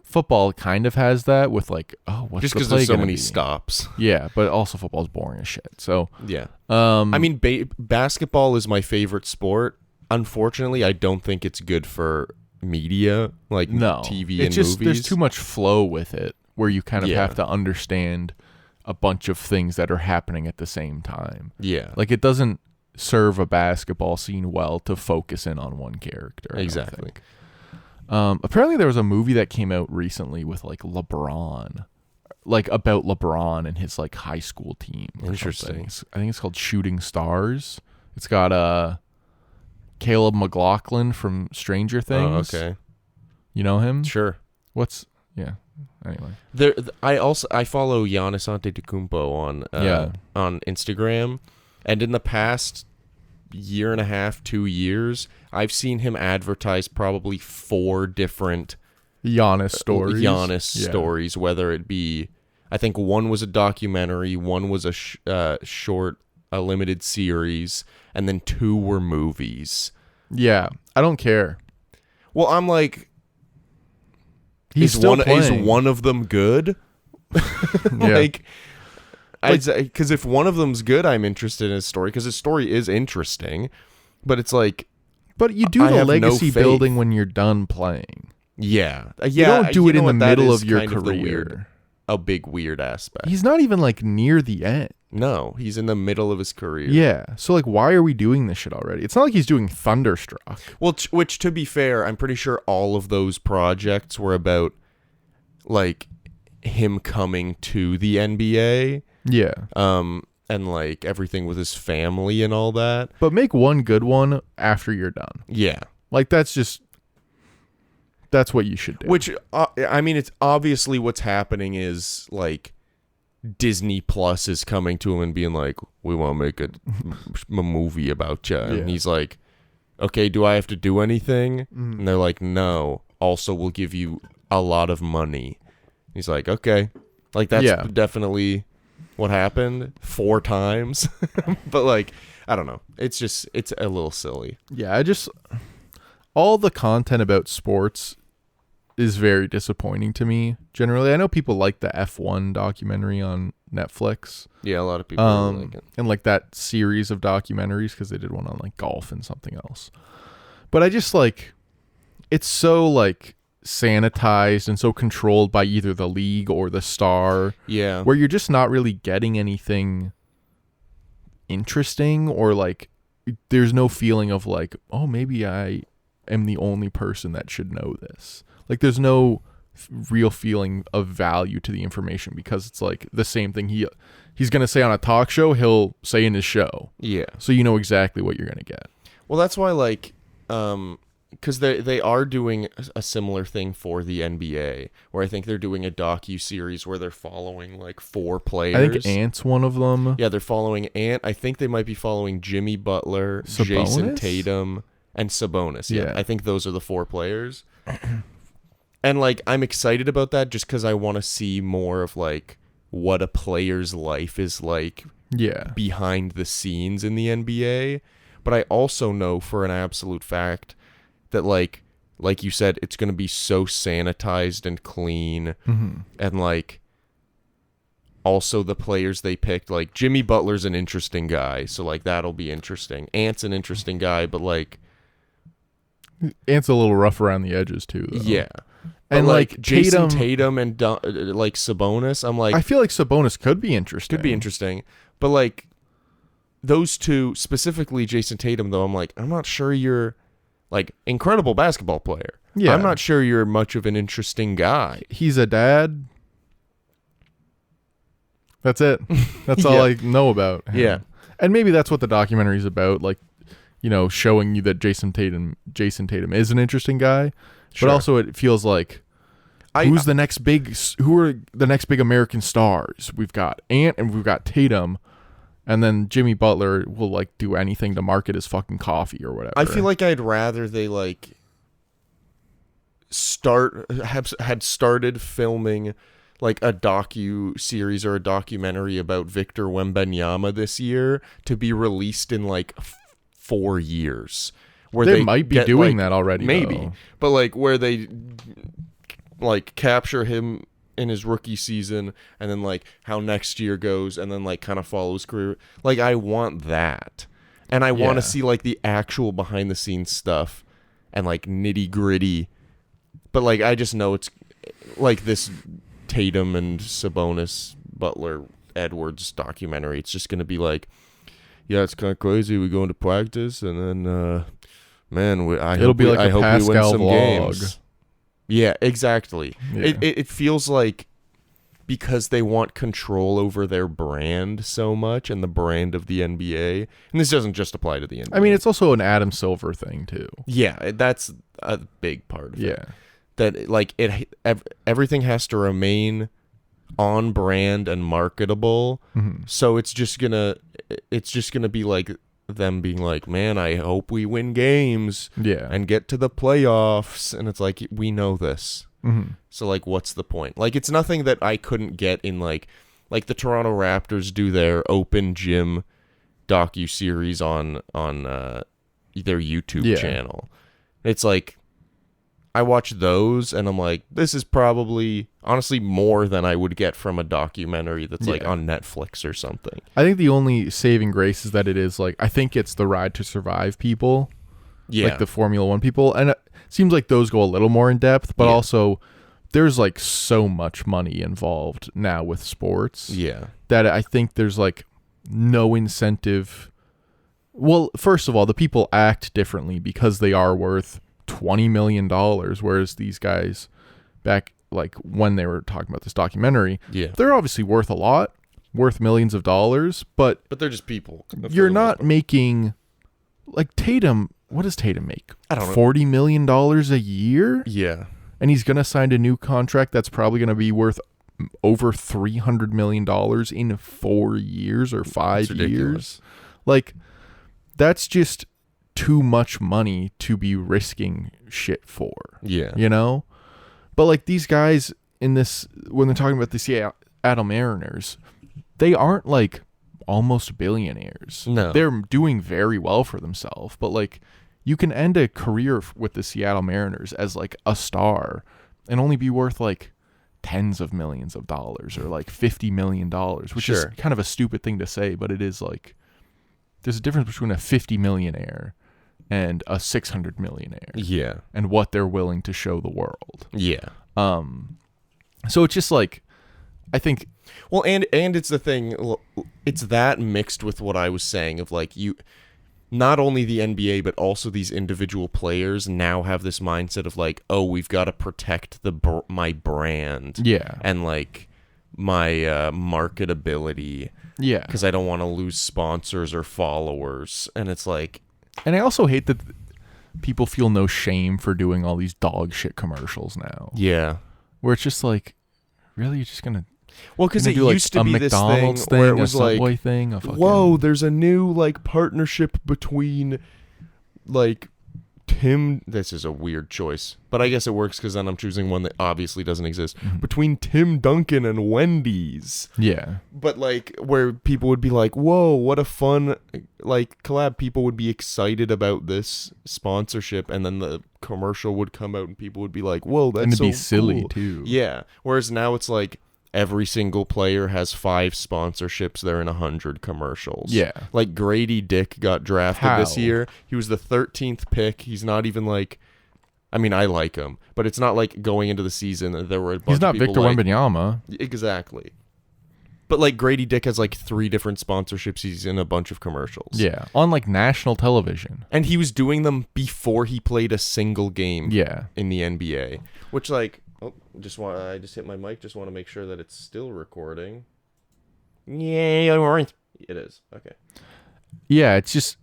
football kind of has that with like, oh, what's just the because play there's so gonna many be? stops. Yeah, but also football's boring as shit. So yeah. I mean, basketball is my favorite sport. Unfortunately, I don't think it's good for media, like TV and movies. There's too much flow with it, where you kind of Yeah. have to understand a bunch of things that are happening at the same time. Yeah. Like, it doesn't serve a basketball scene well to focus in on one character. I don't Exactly. think. Apparently there was a movie that came out recently with like LeBron, like about LeBron and his like high school team. Interesting. I think it's called Shooting Stars. It's got Caleb McLaughlin from Stranger Things. Oh, okay. You know him? Sure. Anyway. I follow Giannis Antetokounmpo on Instagram, and in the past year and a half, 2 years, I've seen him advertise probably 4 different Giannis stories, whether it be, I think one was a documentary, one was a a limited series, and then 2 were movies. Yeah, I don't care. Well, I'm like, He's still playing. Is one of them good? Like, because if one of them's good, I'm interested in his story, because his story is interesting. But it's like, but you do the legacy building when you're done playing. Yeah. You don't do it in the middle of your career. A big weird aspect. He's not even like near the end. No, he's in the middle of his career. Yeah. So like, why are we doing this shit already? It's not like he's doing Thunderstruck. Well, which to be fair, I'm pretty sure all of those projects were about like him coming to the NBA. Yeah. And like everything with his family and all that. But make one good one after you're done. Yeah. Like, that's what you should do. Which, I mean, it's obviously what's happening is like Disney Plus is coming to him and being like, we want to make a movie about you. And he's like, okay, do I have to do anything? And they're like, no. Also, we'll give you a lot of money. He's like, okay. Like, that's definitely what happened 4 times. But like, I don't know. It's a little silly. Yeah, all the content about sports is very disappointing to me. Generally, I know people like the F1 documentary on Netflix. Yeah, a lot of people really like it. And like that series of documentaries, because they did one on like golf and something else. But I just like, it's so like sanitized and so controlled by either the league or the star. Yeah. Where you're just not really getting anything interesting, or like there's no feeling of like, oh, maybe I am the only person that should know this. Like, there's no real feeling of value to the information, because it's like the same thing he's going to say on a talk show, he'll say in his show. Yeah. So you know exactly what you're going to get. Well, that's why, like, because they are doing a similar thing for the NBA, where I think they're doing a docu-series where they're following, like, 4 players. I think Ant's one of them. Yeah, they're following Ant. I think they might be following Jimmy Butler, Sabonis? Jason Tatum, and Sabonis. Yeah. I think those are the 4 players. And, like, I'm excited about that just because I want to see more of, like, what a player's life is like behind the scenes in the NBA. But I also know for an absolute fact that, like you said, it's going to be so sanitized and clean. Mm-hmm. And, like, also the players they picked, like, Jimmy Butler's an interesting guy. So, like, that'll be interesting. Ant's an interesting guy, but, like... Ant's a little rough around the edges, too, though. Yeah. And like Jason Tatum and like Sabonis, I'm like, I feel like Sabonis could be interesting. But like those 2, specifically Jason Tatum, though, I'm like, I'm not sure you're like incredible basketball player. Yeah, I'm not sure you're much of an interesting guy. He's a dad. That's it. That's all I know about him. Yeah. And maybe that's what the documentary is about, like, you know, showing you that Jason Tatum is an interesting guy, Sure. but also it feels like who are the next big American stars? We've got Ant and we've got Tatum, and then Jimmy Butler will like do anything to market his fucking coffee or whatever. I feel like I'd rather they like had started filming like a docu-series or a documentary about Victor Wembanyama this year to be released in like 4 years. Where they might be doing that already. Maybe. Though. But like where they like capture him in his rookie season and then like how next year goes and then like kind of follow his career. Like I want that. And I want to see like the actual behind the scenes stuff and like nitty gritty. But like I just know it's like this Tatum and Sabonis, Butler, Edwards documentary. It's just going to be like, yeah, it's kind of crazy. We go into practice and then, man, I hope we win some games. Yeah, exactly. Yeah. It feels like because they want control over their brand so much and the brand of the NBA, and this doesn't just apply to the NBA. I mean, it's also an Adam Silver thing too. Yeah, that's a big part of it. Yeah. That like everything has to remain on brand and marketable. Mm-hmm. So it's just gonna be like them being like, man, I hope we win games and get to the playoffs. And it's like, we know this. Mm-hmm. So like, what's the point? Like, it's nothing that I couldn't get in like the Toronto Raptors do their open gym docu-series on their YouTube channel. It's like, I watch those and I'm like, this is probably honestly more than I would get from a documentary that's like on Netflix or something. I think the only saving grace is that it is like, I think it's the Ride to Survive people, like the Formula One people, and it seems like those go a little more in depth, but also there's like so much money involved now with sports that I think there's like no incentive. Well, first of all, the people act differently because they are worth $20 million, whereas these guys back like when they were talking about this documentary, they're obviously worth a lot, worth millions of dollars, but they're just people. You're not making like Tatum. What does Tatum make? I don't know. $40 million a year? Yeah. And he's going to sign a new contract that's probably going to be worth over $300 million in 4 years or 5 years. Like, that's just too much money to be risking shit for. Yeah. You know? But like these guys in this, when they're talking about the Seattle Mariners, they aren't like almost billionaires. No. They're doing very well for themselves. But like you can end a career with the Seattle Mariners as like a star and only be worth like tens of millions of dollars or like $50 million, which is kind of a stupid thing to say, but it is like, there's a difference between a 50 millionaire and a 600 millionaire. Yeah. And what they're willing to show the world. Yeah. So it's just like, I think. Well, and it's the thing, it's that mixed with what I was saying of like not only the NBA, but also these individual players now have this mindset of like, oh, we've got to protect my brand. Yeah. And like my marketability. Yeah. Because I don't want to lose sponsors or followers. And it's like. And I also hate that people feel no shame for doing all these dog shit commercials now. Yeah. Where it's just like, really? You're just going to. Well, because it used to be this McDonald's thing where it was a like, Subway thing, a fucking... whoa, there's a new like partnership between like Tim. This is a weird choice, but I guess it works because then I'm choosing one that obviously doesn't exist. Between Tim Duncan and Wendy's. Yeah. But like where people would be like, whoa, what a fun like collab. People would be excited about this sponsorship, and then the commercial would come out, and people would be like, whoa, that's so be silly cool. too. Yeah. Whereas now it's like, every single player has 5 sponsorships. They're in 100 commercials. Yeah. Like Grady Dick got drafted this year. He was the 13th pick. He's not even like, I mean, I like him, but it's not like going into the season there were a bunch He's not of people Victor like, Wembanyama. Exactly. But like Grady Dick has like 3 different sponsorships. He's in a bunch of commercials. Yeah. On like national television. And he was doing them before he played a single game Yeah. in the NBA, which like, oh, I just hit my mic. Just want to make sure that it's still recording. Yeah, It is. Okay. Yeah, it's just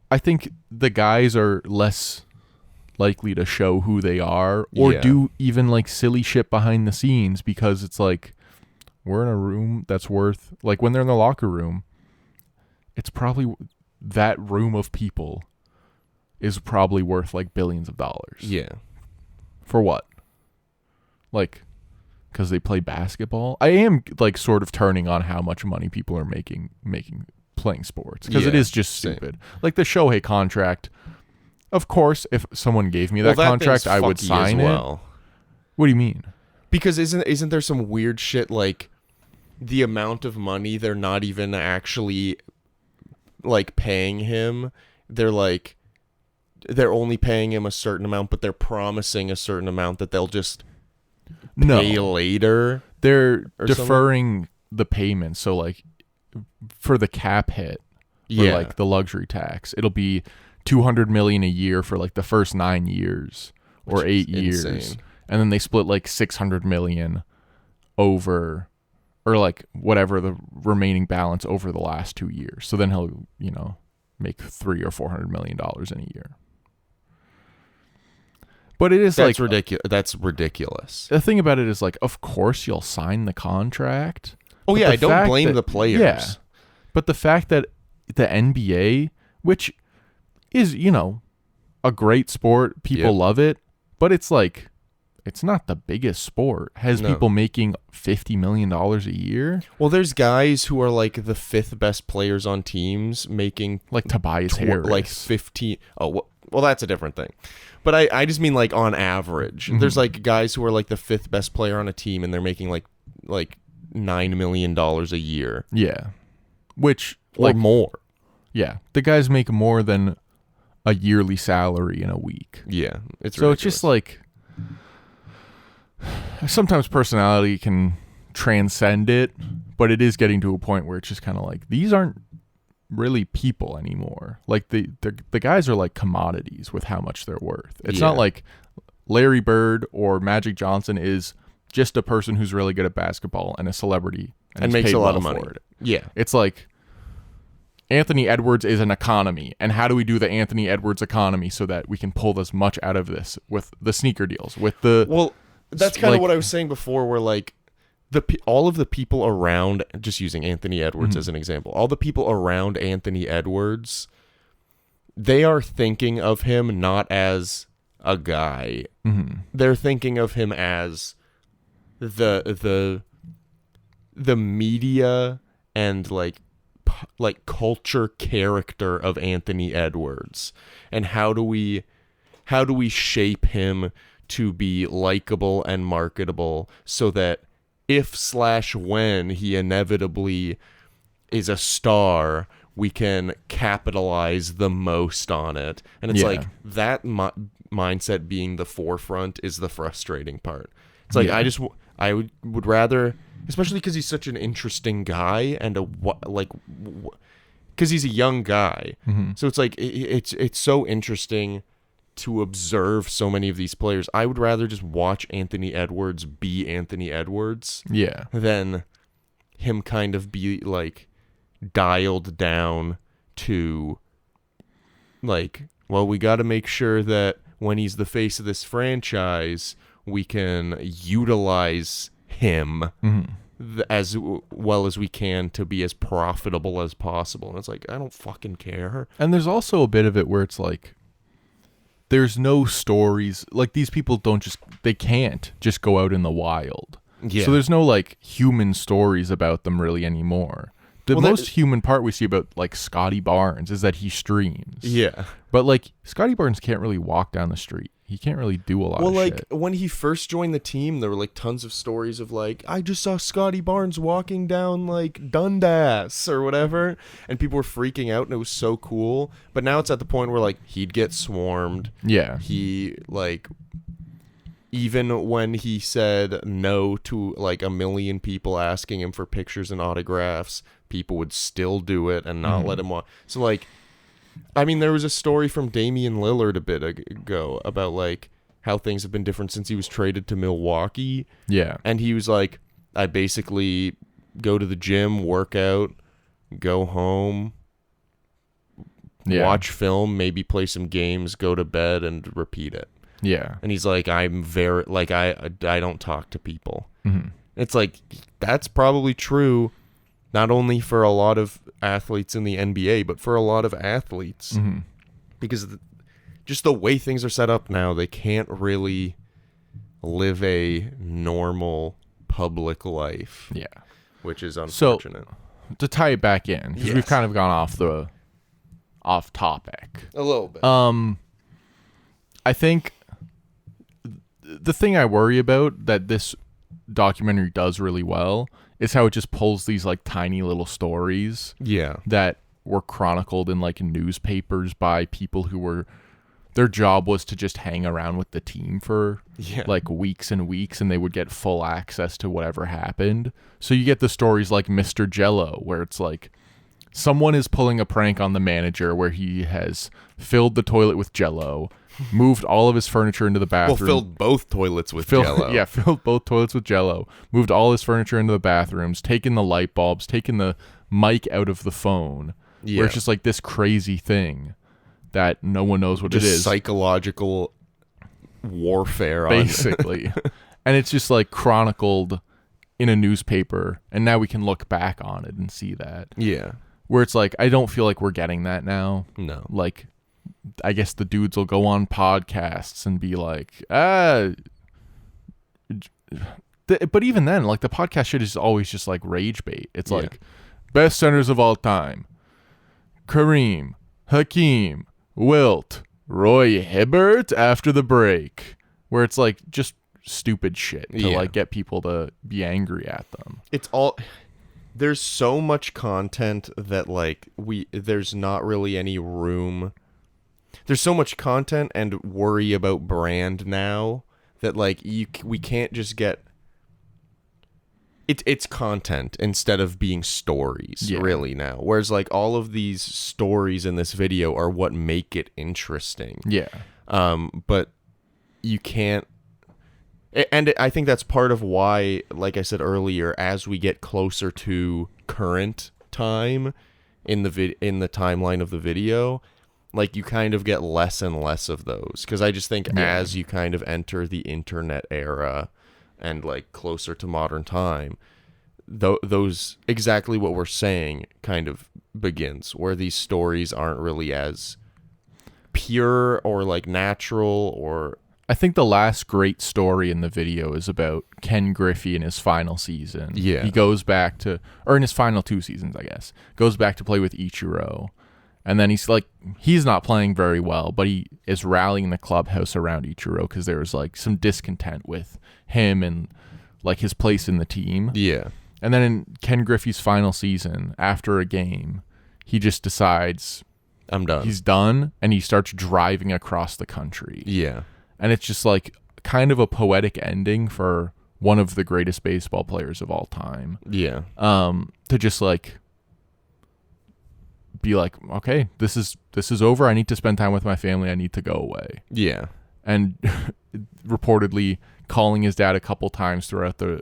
I think the guys are less likely to show who they are or do even like silly shit behind the scenes because it's like we're in a room that's worth like when they're in the locker room, it's probably that room of people is probably worth like billions of dollars. Yeah. For what? Like, because they play basketball? I am like sort of turning on how much money people are making playing sports because it is just stupid. Like the Shohei contract. Of course, if someone gave me that contract, I would sign it. What do you mean? Because isn't there some weird shit like the amount of money they're not even actually like paying him? They're only paying him a certain amount, but they're promising a certain amount that they'll just pay later. They're deferring the payment. So like for the cap hit, for like the luxury tax, it'll be $200 million a year for like the first 9 years or 8 years, and then they split like $600 million over, or like whatever the remaining balance over the last 2 years. So then he'll make $300 or $400 million in a year. But it is ridiculous. That's ridiculous. The thing about it is like, of course you'll sign the contract. Oh yeah, I don't blame the players. Yeah, but the fact that the NBA, which is, a great sport. People love it. But it's like, it's not the biggest sport. Has people making $50 million a year? Well, there's guys who are like the 5th best players on teams making... Like Tobias Harris. Like 15... Oh, well, that's a different thing. But I just mean like on average. Mm-hmm. There's like guys who are like the 5th best player on a team and they're making like $9 million a year. Yeah. Which... Or more. Yeah. The guys make more than a yearly salary in a week. Yeah, it's so ridiculous. It's just like sometimes personality can transcend it, but it is getting to a point where it's just kind of like these aren't really people anymore. Like the guys are like commodities with how much they're worth. It's not like Larry Bird or Magic Johnson is just a person who's really good at basketball and a celebrity and makes a lot of money. Yeah, it's like Anthony Edwards is an economy, and how do we do the Anthony Edwards economy so that we can pull as much out of this with the sneaker deals, with the... Well, that's kind of what I was saying before, where like all of the people around, just using Anthony Edwards as an example, all the people around Anthony Edwards, they are thinking of him not as a guy. Mm-hmm. They're thinking of him as the media and like culture character of Anthony Edwards, and how do we shape him to be likable and marketable so that if/when he inevitably is a star, we can capitalize the most on it. And it's like that mindset being the forefront is the frustrating part. It's like I would rather, especially because he's such an interesting guy and because he's a young guy. Mm-hmm. So it's like it's so interesting to observe so many of these players. I would rather just watch Anthony Edwards be Anthony Edwards than him kind of be like dialed down to like, well, we got to make sure that when he's the face of this franchise, we can utilize him as well as we can to be as profitable as possible. And it's like, I don't fucking care. And there's also a bit of it where it's like, there's no stories. Like, these people they can't just go out in the wild. Yeah. So there's no like human stories about them really anymore. The most human part we see about like Scotty Barnes is that he streams. Yeah. But like Scotty Barnes can't really walk down the street. He can't really do a lot of shit. Well, like when he first joined the team, there were like tons of stories of like, I just saw Scotty Barnes walking down like Dundas or whatever, and people were freaking out and it was so cool. But now it's at the point where like he'd get swarmed. Yeah. He like, even when he said no to like 1 million people asking him for pictures and autographs, people would still do it and not let him walk. So like, I mean, there was a story from Damian Lillard a bit ago about like how things have been different since he was traded to Milwaukee. Yeah. And he was like, I basically go to the gym, work out, go home, watch film, maybe play some games, go to bed, and repeat it. Yeah. And he's like, I'm very, like, I don't talk to people. Mm-hmm. It's like, that's probably true, not only for a lot of athletes in the NBA, but for a lot of athletes. Mm-hmm. Because just the way things are set up now, they can't really live a normal public life. Yeah. Which is unfortunate. So, to tie it back in, because we've kind of gone off topic. A little bit. I think the thing I worry about that this documentary does really well is how it just pulls these like tiny little stories that were chronicled in like newspapers by people who were, their job was to just hang around with the team for like weeks and weeks, and they would get full access to whatever happened. So you get the stories like Mr. Jello, where it's like someone is pulling a prank on the manager where he has filled the toilet with Jello, moved all of his furniture into the bathroom. Well, filled both toilets with Jello. Yeah, filled both toilets with Jello, moved all his furniture into the bathrooms, taken the light bulbs, taken the mic out of the phone. Yeah. Where it's just like this crazy thing that no one knows what just it is. Psychological warfare, basically. And it's just like chronicled in a newspaper, and now we can look back on it and see that. Yeah. Where it's like, I don't feel like we're getting that now. No. Like, I guess the dudes will go on podcasts and be like, but even then, like, the podcast shit is always just like rage bait. It's like, best centers of all time: Kareem, Hakeem, Wilt, Roy Hibbert after the break. Where it's like just stupid shit to like get people to be angry at them. It's all, there's so much content that like there's not really any room. There's so much content and worry about brand now that like we can't just get it's content instead of being stories really now. Whereas like all of these stories in this video are what make it interesting. Yeah. But you can't. And I think that's part of why, like I said earlier, as we get closer to current time in the timeline of the video, like you kind of get less and less of those. Because I just think as you kind of enter the internet era and like closer to modern time, those exactly what we're saying kind of begins, where these stories aren't really as pure or like natural or. I think the last great story in the video is about Ken Griffey in his final season. Yeah. He goes back to, or in his final 2 seasons, I guess, goes back to play with Ichiro. And then he's not playing very well, but he is rallying the clubhouse around Ichiro because there was like some discontent with him and like his place in the team. Yeah. And then in Ken Griffey's final season, after a game, he just decides, I'm done. He's done, and he starts driving across the country. Yeah. And it's just like kind of a poetic ending for one of the greatest baseball players of all time. Yeah. To just like be like, okay, this is over. I need to spend time with my family. I need to go away. Yeah. And reportedly calling his dad a couple times throughout the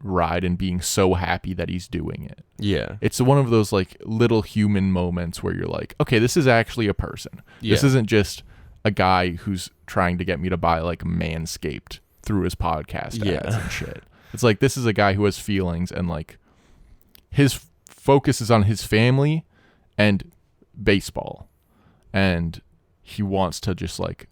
ride and being so happy that he's doing it. Yeah. It's one of those like little human moments where you're like, okay, this is actually a person. Yeah. This isn't just a guy who's trying to get me to buy like Manscaped through his podcast ads and shit. It's like, this is a guy who has feelings, and like his focus is on his family and baseball, and he wants to just like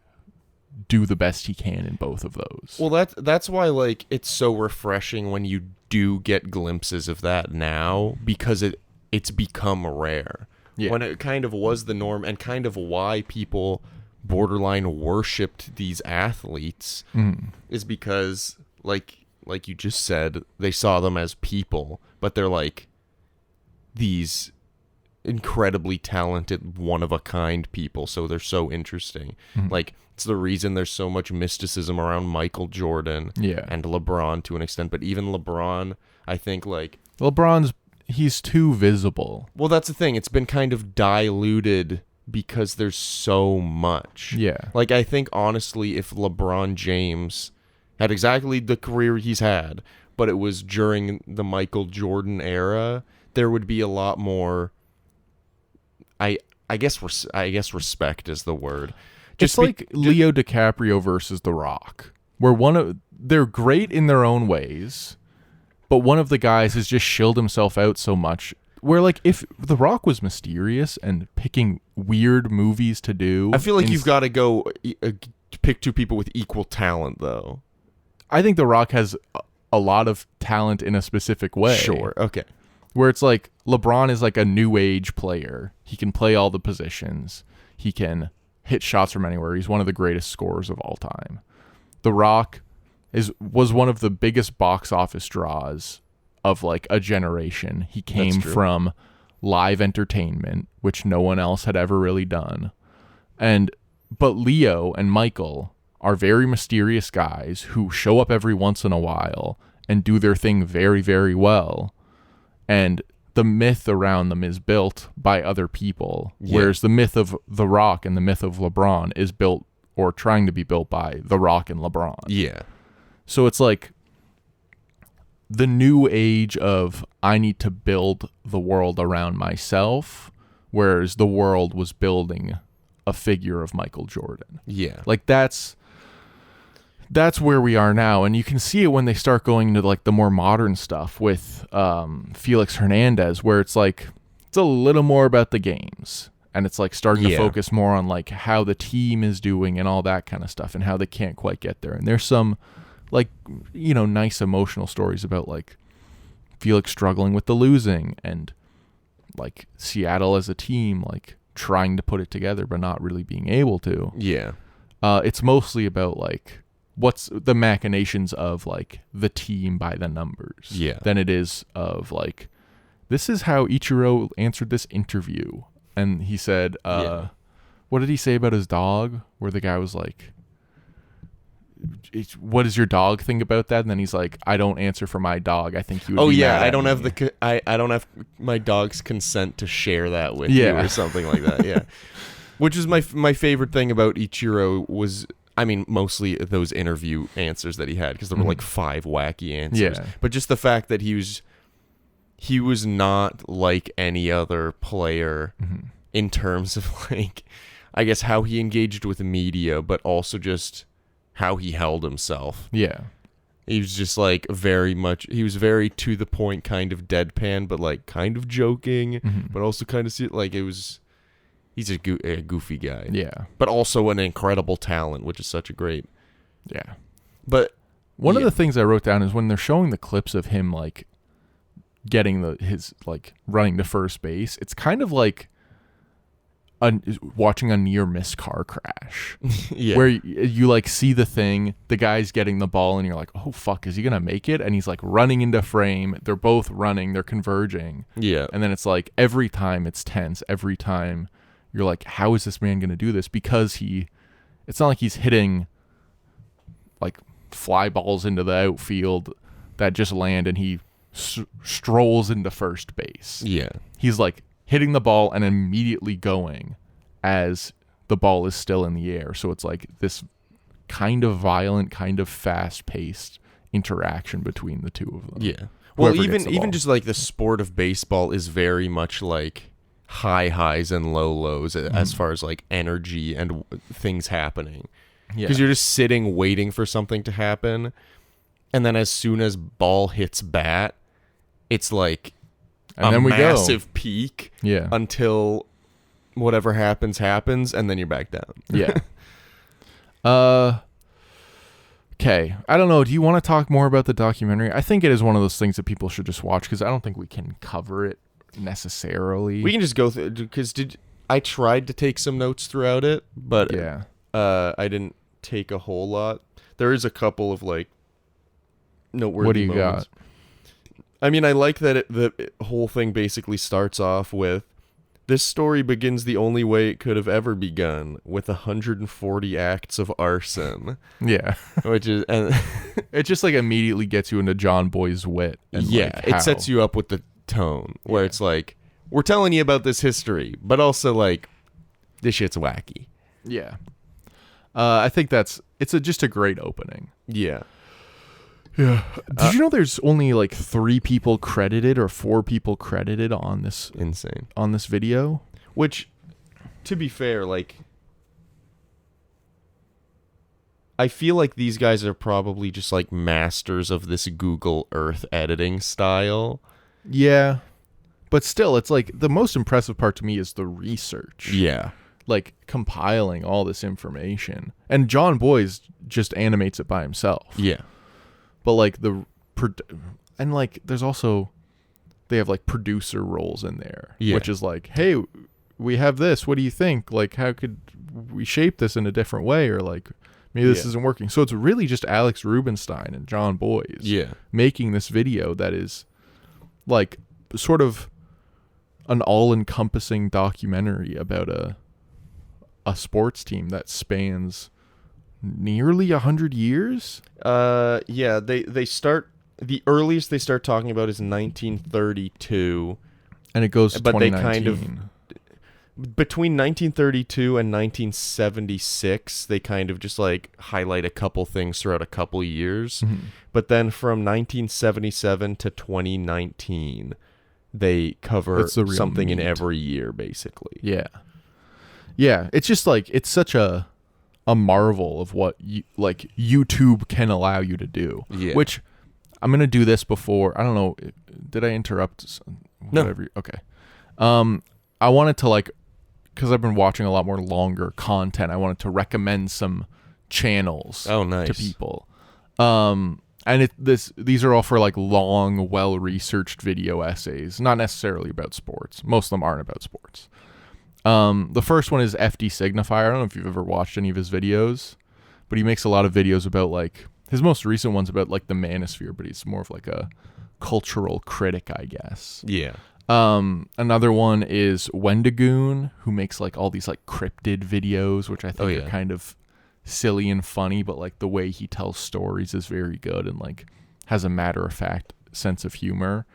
do the best he can in both of those. Well, that's why like it's so refreshing when you do get glimpses of that now, because it's become rare. Yeah. When it kind of was the norm, and kind of why people borderline worshipped these athletes is because like you just said, they saw them as people, but they're like these incredibly talented, one of a kind people, so they're so interesting. Like, it's the reason there's so much mysticism around Michael Jordan and LeBron to an extent, but even LeBron, I think like he's too visible. Well, that's the thing, it's been kind of diluted because there's so much. Yeah. Like, I think, honestly, if LeBron James had exactly the career he's had, but it was during the Michael Jordan era, there would be a lot more I guess respect is the word. It's like Leo DiCaprio versus The Rock, where they're great in their own ways, but one of the guys has just shilled himself out so much. Where like if The Rock was mysterious and picking weird movies to do, I feel like you've got to go pick two people with equal talent, though. I think The Rock has a lot of talent in a specific way. Sure, okay. Where it's like LeBron is like a new age player. He can play all the positions. He can hit shots from anywhere. He's one of the greatest scorers of all time. The Rock was one of the biggest box office draws of like a generation. He came from live entertainment, which no one else had ever really done. But Leo and Michael are very mysterious guys who show up every once in a while and do their thing very, very well. And the myth around them is built by other people, whereas the myth of The Rock and the myth of LeBron is built or trying to be built by The Rock and LeBron. Yeah. So it's like the new age of I need to build the world around myself, whereas the world was building a figure of Michael Jordan. Yeah. Like that's where we are now, and you can see it when they start going into like the more modern stuff with Felix Hernandez, where it's like it's a little more about the games, and it's like starting to focus more on like how the team is doing and all that kind of stuff, and how they can't quite get there. And there's some like nice emotional stories about like Felix struggling with the losing and like Seattle as a team like trying to put it together but not really being able to. Yeah. It's mostly about like what's the machinations of like the team by the numbers than it is of like, this is how Ichiro answered this interview. And he said, what did he say about his dog? Where the guy was like, what does your dog think about that? And then he's like, I don't answer for my dog. I think you would be mad I at don't me. have I don't have my dog's consent to share that with you or something like that. Yeah. Which is my favorite thing about Ichiro was, I mean, mostly those interview answers that he had, because there were like 5 wacky answers. Yeah. But just the fact that he was not like any other player in terms of like, I guess, how he engaged with the media, but also just how he held himself. Yeah. He was just like he was very to the point, kind of deadpan, but like kind of joking, but also kind of like he's a goofy guy. Yeah. But also an incredible talent, which is such a great. Yeah. But one of the things I wrote down is when they're showing the clips of him like getting his like running to first base, it's kind of like watching a near miss car crash. Where you like see the thing, the guy's getting the ball and you're like, oh fuck, is he gonna make it? And he's like running into frame, they're both running, they're converging, and then it's like every time it's tense, every time you're like, how is this man gonna do this? Because it's not like he's hitting like fly balls into the outfield that just land and he strolls into first base. He's like hitting the ball and immediately going as the ball is still in the air. So it's like this kind of violent, kind of fast-paced interaction between the two of them. Yeah. Well, even just like the sport of baseball is very much like high highs and low lows as far as like energy and things happening. Because you're just sitting waiting for something to happen, and then as soon as ball hits bat, it's like and then massive peak Yeah. until whatever happens, and then you're back down. Yeah. Okay. I don't know. Do you want to talk more about the documentary? I think it is one of those things that people should just watch because I don't think we can cover it necessarily. We can just go through, because I tried to take some notes throughout it, but I didn't take a whole lot. There is a couple of like noteworthy What do you moments. got? I mean, I like that the whole thing basically starts off with, this story begins the only way it could have ever begun, with 140 acts of arson. Yeah. Which is, and it just like immediately gets you into John Boy's wit. And like it sets you up with the tone where it's like, we're telling you about this history, but also like, this shit's wacky. Yeah. I think it's just a great opening. Yeah. Yeah. Did you know there's only like 3 people credited or 4 people credited on this Insane. on this video? Which, to be fair, like, I feel like these guys are probably just like masters of this Google Earth editing style. Yeah. But still, it's like the most impressive part to me is the research. Yeah. Like compiling all this information. And John Boyes just animates it by himself. Yeah. But like and like there's also, they have like producer roles in there. Yeah. Which is like, hey, we have this. What do you think? Like, how could we shape this in a different way? Or like, maybe this isn't working. So it's really just Alex Rubinstein and John Boyes making this video that is like sort of an all-encompassing documentary about a sports team that spans nearly 100 years. Yeah, they start, the earliest they start talking about is 1932, and it goes to but 2019. they kind of, between 1932 and 1976, they kind of just like highlight a couple things throughout a couple years. Mm-hmm. But then from 1977 to 2019, they cover something in every year, basically. Yeah. Yeah, it's just like, it's such a marvel of what like YouTube can allow you to do. Yeah. Which I'm going to do this before. I don't know, did I interrupt? Whatever. No. Okay. I wanted to like, because I've been watching a lot more longer content, I wanted to recommend some channels to people. And these are all for like long, well-researched video essays, not necessarily about sports. Most of them aren't about sports. The first one is FD Signifier. I don't know if you've ever watched any of his videos, but he makes a lot of videos about like, his most recent one's about like the manosphere, but he's more of like a cultural critic, I guess. Yeah. Another one is Wendigoon, who makes like all these like cryptid videos, which I think are kind of silly and funny, but like the way he tells stories is very good and like has a matter-of-fact sense of humor.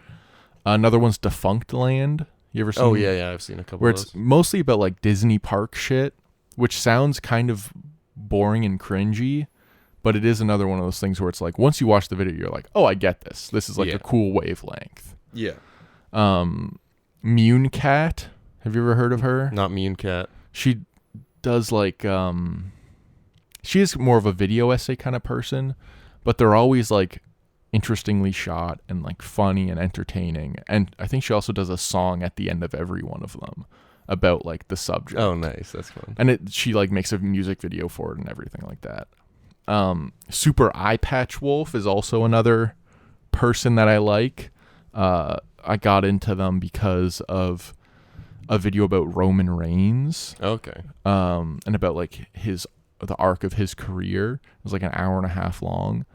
Another one's Defunct Land. You ever seen? Oh yeah, I've seen a couple. Where of those. It's mostly about like Disney park shit, which sounds kind of boring and cringy, but it is another one of those things where it's like once you watch the video, you're like, oh, I get this. This is like a cool wavelength. Yeah. Munecat. Have you ever heard of her? Not Munecat. She does like she is more of a video essay kind of person, but they're always like interestingly shot and like funny and entertaining. And I think she also does a song at the end of every one of them about like the subject. Oh, nice. That's fun. And she like makes a music video for it and everything like that. Super Eye Patch Wolf is also another person that I like. I got into them because of a video about Roman Reigns. Okay. And about like the arc of his career. It was like an hour and a half long,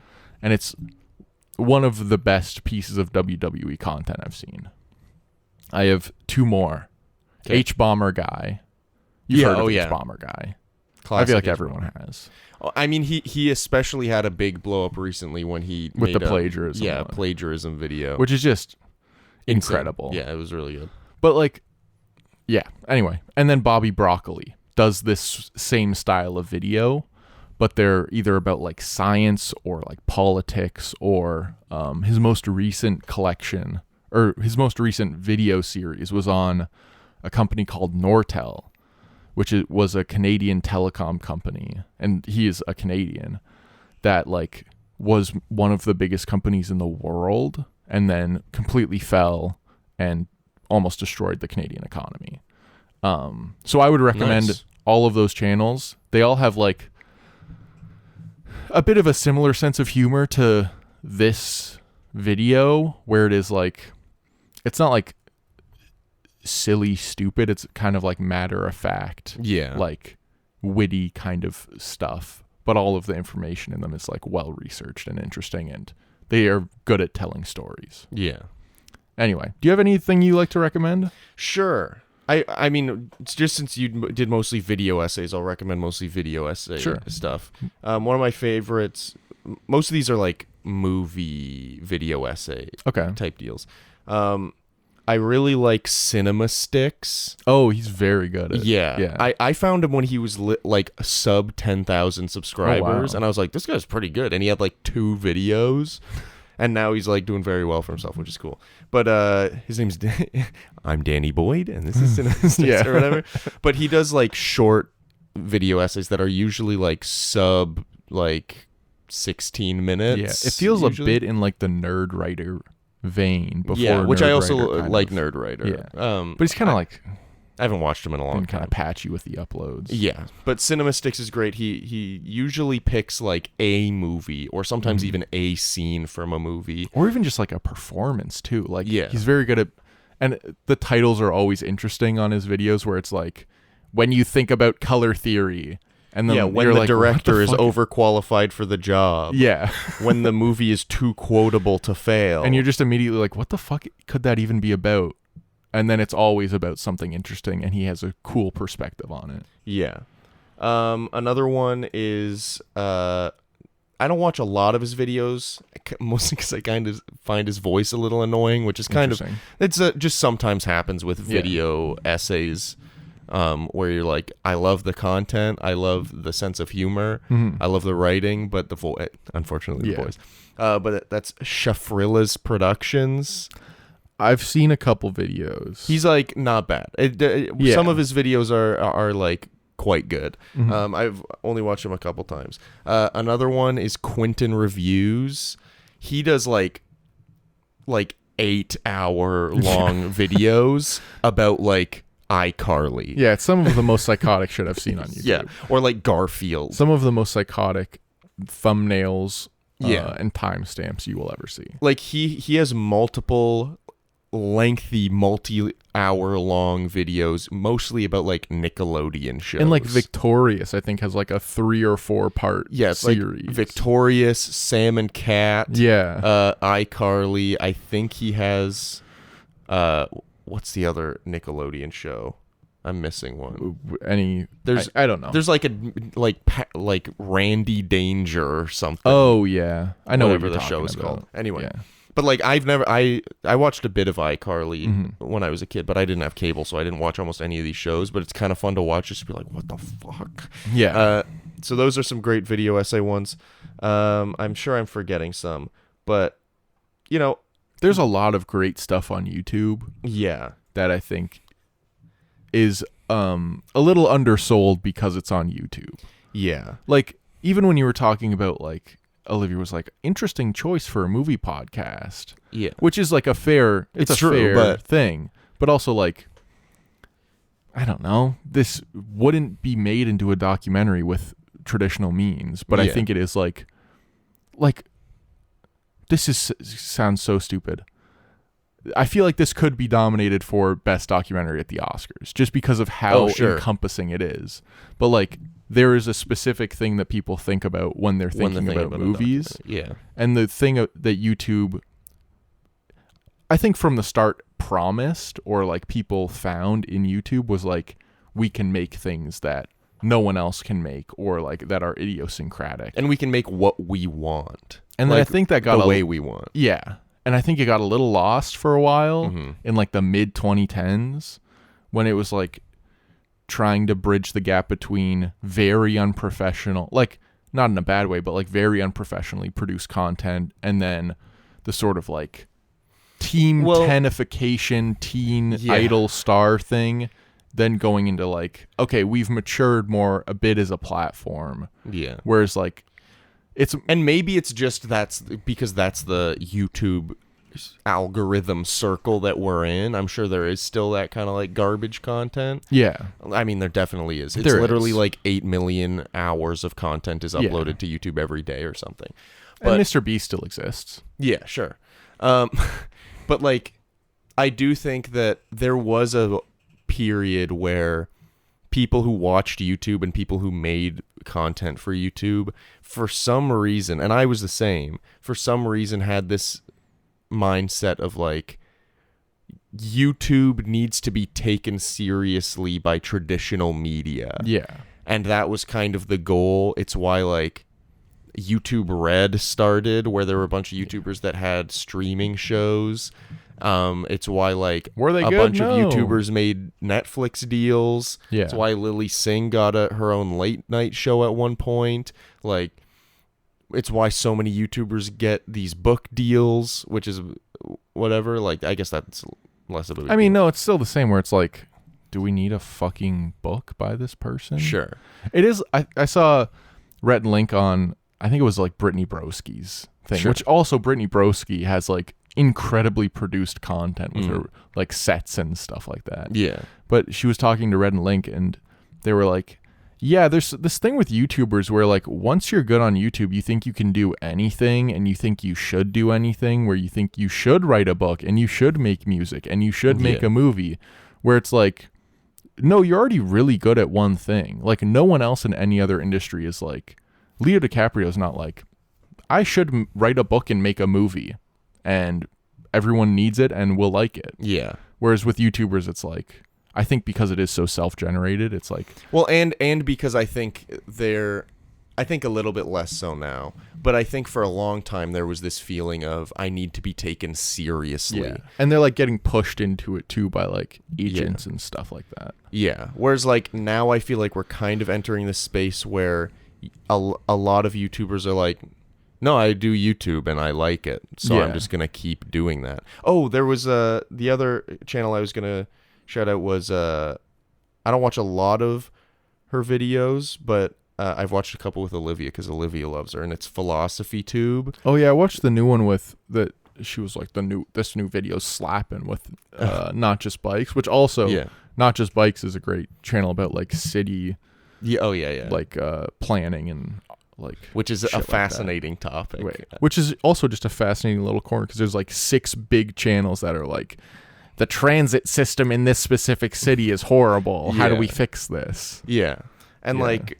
and it's one of the best pieces of WWE content I've seen. I have two more. Okay. H-Bomber Guy. You've heard of H-Bomber Guy. Classic. I feel like everyone has. I mean, he especially had a big blow up recently when he with made the plagiarism. Yeah, plagiarism video, which is just insane. Incredible. Yeah, it was really good. But like, yeah. Anyway, and then Bobby Broccoli does this same style of video, but they're either about like science or like politics, or his most recent collection or his most recent video series was on a company called Nortel, which was a Canadian telecom company, and he is a Canadian that like was one of the biggest companies in the world and then completely fell and almost destroyed the Canadian economy. So I would recommend all of those channels. They all have like a bit of a similar sense of humor to this video, where it is like, it's not like silly, stupid. It's kind of like matter of fact, like witty kind of stuff. But all of the information in them is like well researched and interesting, and they are good at telling stories. Yeah. Anyway, do you have anything you like to recommend? Sure. I mean, just since you did mostly video essays, I'll recommend mostly video essay stuff. One of my favorites, most of these are like movie video essay type deals. I really like Cinema Sticks. Oh, he's very good at it. Yeah. I found him when he was like sub 10,000 subscribers, and I was like, this guy's pretty good. And he had like 2 videos. And now he's like doing very well for himself, which is cool. But his name's I'm Danny Boyd, and this is Cinema Sticks or whatever. But he does like short video essays that are usually like sub like 16 minutes. Yeah, it feels usually a bit in like the Nerd Writer vein before. Which Nerd I also Writer like Nerd Writer. Yeah. But he's kind of like, I haven't watched him in a long time. Kind of patchy with the uploads. Yeah, but Cinema Sticks is great. He usually picks like a movie or sometimes even a scene from a movie, or even just like a performance too. Like, yeah, he's very good at, and the titles are always interesting on his videos, where it's like, when you think about color theory, and then when the director is overqualified for the job. Yeah, when the movie is too quotable to fail, and you're just immediately like, what the fuck could that even be about? And then it's always about something interesting, and he has a cool perspective on it. Yeah. Another one is I don't watch a lot of his videos, mostly because I kind of find his voice a little annoying, which is kind of, it's just sometimes happens with video essays, where you're like, I love the content, I love the sense of humor, I love the writing, but the voice, unfortunately, the voice. But that's Shafrilla's Productions. I've seen a couple videos. He's like not bad. Some of his videos are like quite good. I've only watched him a couple times. Another one is Quentin Reviews. He does like 8-hour long videos about like iCarly. Yeah, it's some of the most psychotic shit I've seen on YouTube. Yeah, or like Garfield. Some of the most psychotic thumbnails and timestamps you will ever see. Like he has multiple lengthy multi-hour long videos, mostly about like Nickelodeon shows. And like Victorious, I think, has like a 3 or 4 part series. Like Victorious, Sam and Cat, iCarly. I think he has what's the other Nickelodeon show? I'm missing one. I don't know. There's like like Randy Danger or something. Oh yeah, I know whatever what the show is about. called. Anyway. Yeah. But like I watched a bit of iCarly when I was a kid, but I didn't have cable, so I didn't watch almost any of these shows. But it's kind of fun to watch, just to be like, what the fuck? Yeah. So those are some great video essay ones. I'm sure I'm forgetting some, but you know, there's a lot of great stuff on YouTube. Yeah. That I think is a little undersold because it's on YouTube. Yeah. Like, even when you were talking about like, Olivia was like, interesting choice for a movie podcast. Yeah. Which is like it's a true, fair thing. But also like, I don't know, this wouldn't be made into a documentary with traditional means. But I think it is like this sounds so stupid. I feel like this could be dominated for best documentary at the Oscars just because of how encompassing it is. But like, there is a specific thing that people think about when they're thinking about movies. Yeah. And the thing that YouTube, I think from the start promised, or like people found in YouTube, was like, we can make things that no one else can make, or like that are idiosyncratic. And we can make what we want. And like, then I think that got the way we want. Yeah. And I think it got a little lost for a while in like the mid 2010s, when it was like trying to bridge the gap between very unprofessional, like not in a bad way, but like very unprofessionally produced content, and then the sort of like teen tenification, teen idol star thing, then going into like, okay, we've matured more a bit as a platform. Yeah. Whereas like, and maybe it's just because that's the YouTube algorithm circle that we're in. I'm sure there is still that kind of like garbage content. Yeah. I mean, there definitely is. It's literally like 8 million hours of content is uploaded to YouTube every day or something. But, and Mr. Beast still exists. Yeah, sure. But like, I do think that there was a period where people who watched YouTube and people who made content for YouTube, for some reason, and I was the same, for some reason had this mindset of like, YouTube needs to be taken seriously by traditional media. Yeah. And that was kind of the goal. It's why like YouTube Red started, where there were a bunch of YouTubers that had streaming shows. It's why like a bunch of YouTubers made Netflix deals. Yeah. It's why Lily Singh got her own late night show at one point. Like, it's why so many YouTubers get these book deals, which is whatever. Like, I guess that's less of a big I mean, deal. no, it's still the same where it's like, do we need a fucking book by this person? Sure. It is. I saw Rhett and Link on, I think it was like Brittany Broski's thing, Sure. which also Brittany Broski has like incredibly produced content with her like sets and stuff like that. Yeah. But she was talking to Red and Link, and they were like, yeah, there's this thing with YouTubers where like once you're good on YouTube, you think you can do anything, and you think you should do anything, where you think you should write a book and you should make music and you should make a movie, where it's like, no, you're already really good at one thing. Like no one else in any other industry is like, Leo DiCaprio's not like, I should write a book and make a movie and everyone needs it and will like it. Yeah. Whereas with YouTubers, it's like, I think because it is so self-generated, it's like, Well, and because I think I think a little bit less so now, but I think for a long time there was this feeling of I need to be taken seriously. yeah. And they're like getting pushed into it too by like agents and stuff like that. Yeah. Whereas like now I feel like we're kind of entering this space where a lot of YouTubers are like, no, I do YouTube and I like it, so I'm just gonna keep doing that. Oh, there was the other channel I was gonna shout out was I don't watch a lot of her videos, but I've watched a couple with Olivia because Olivia loves her, and it's Philosophy Tube. Oh yeah, I watched the new one with that. She was like this new video slapping with Not Just Bikes, which also Not Just Bikes is a great channel about like city, like planning and like, which is a fascinating topic. Which is also just a fascinating little corner because there's like 6 big channels that are like, the transit system in this specific city is horrible. How do we fix this? Yeah, and like,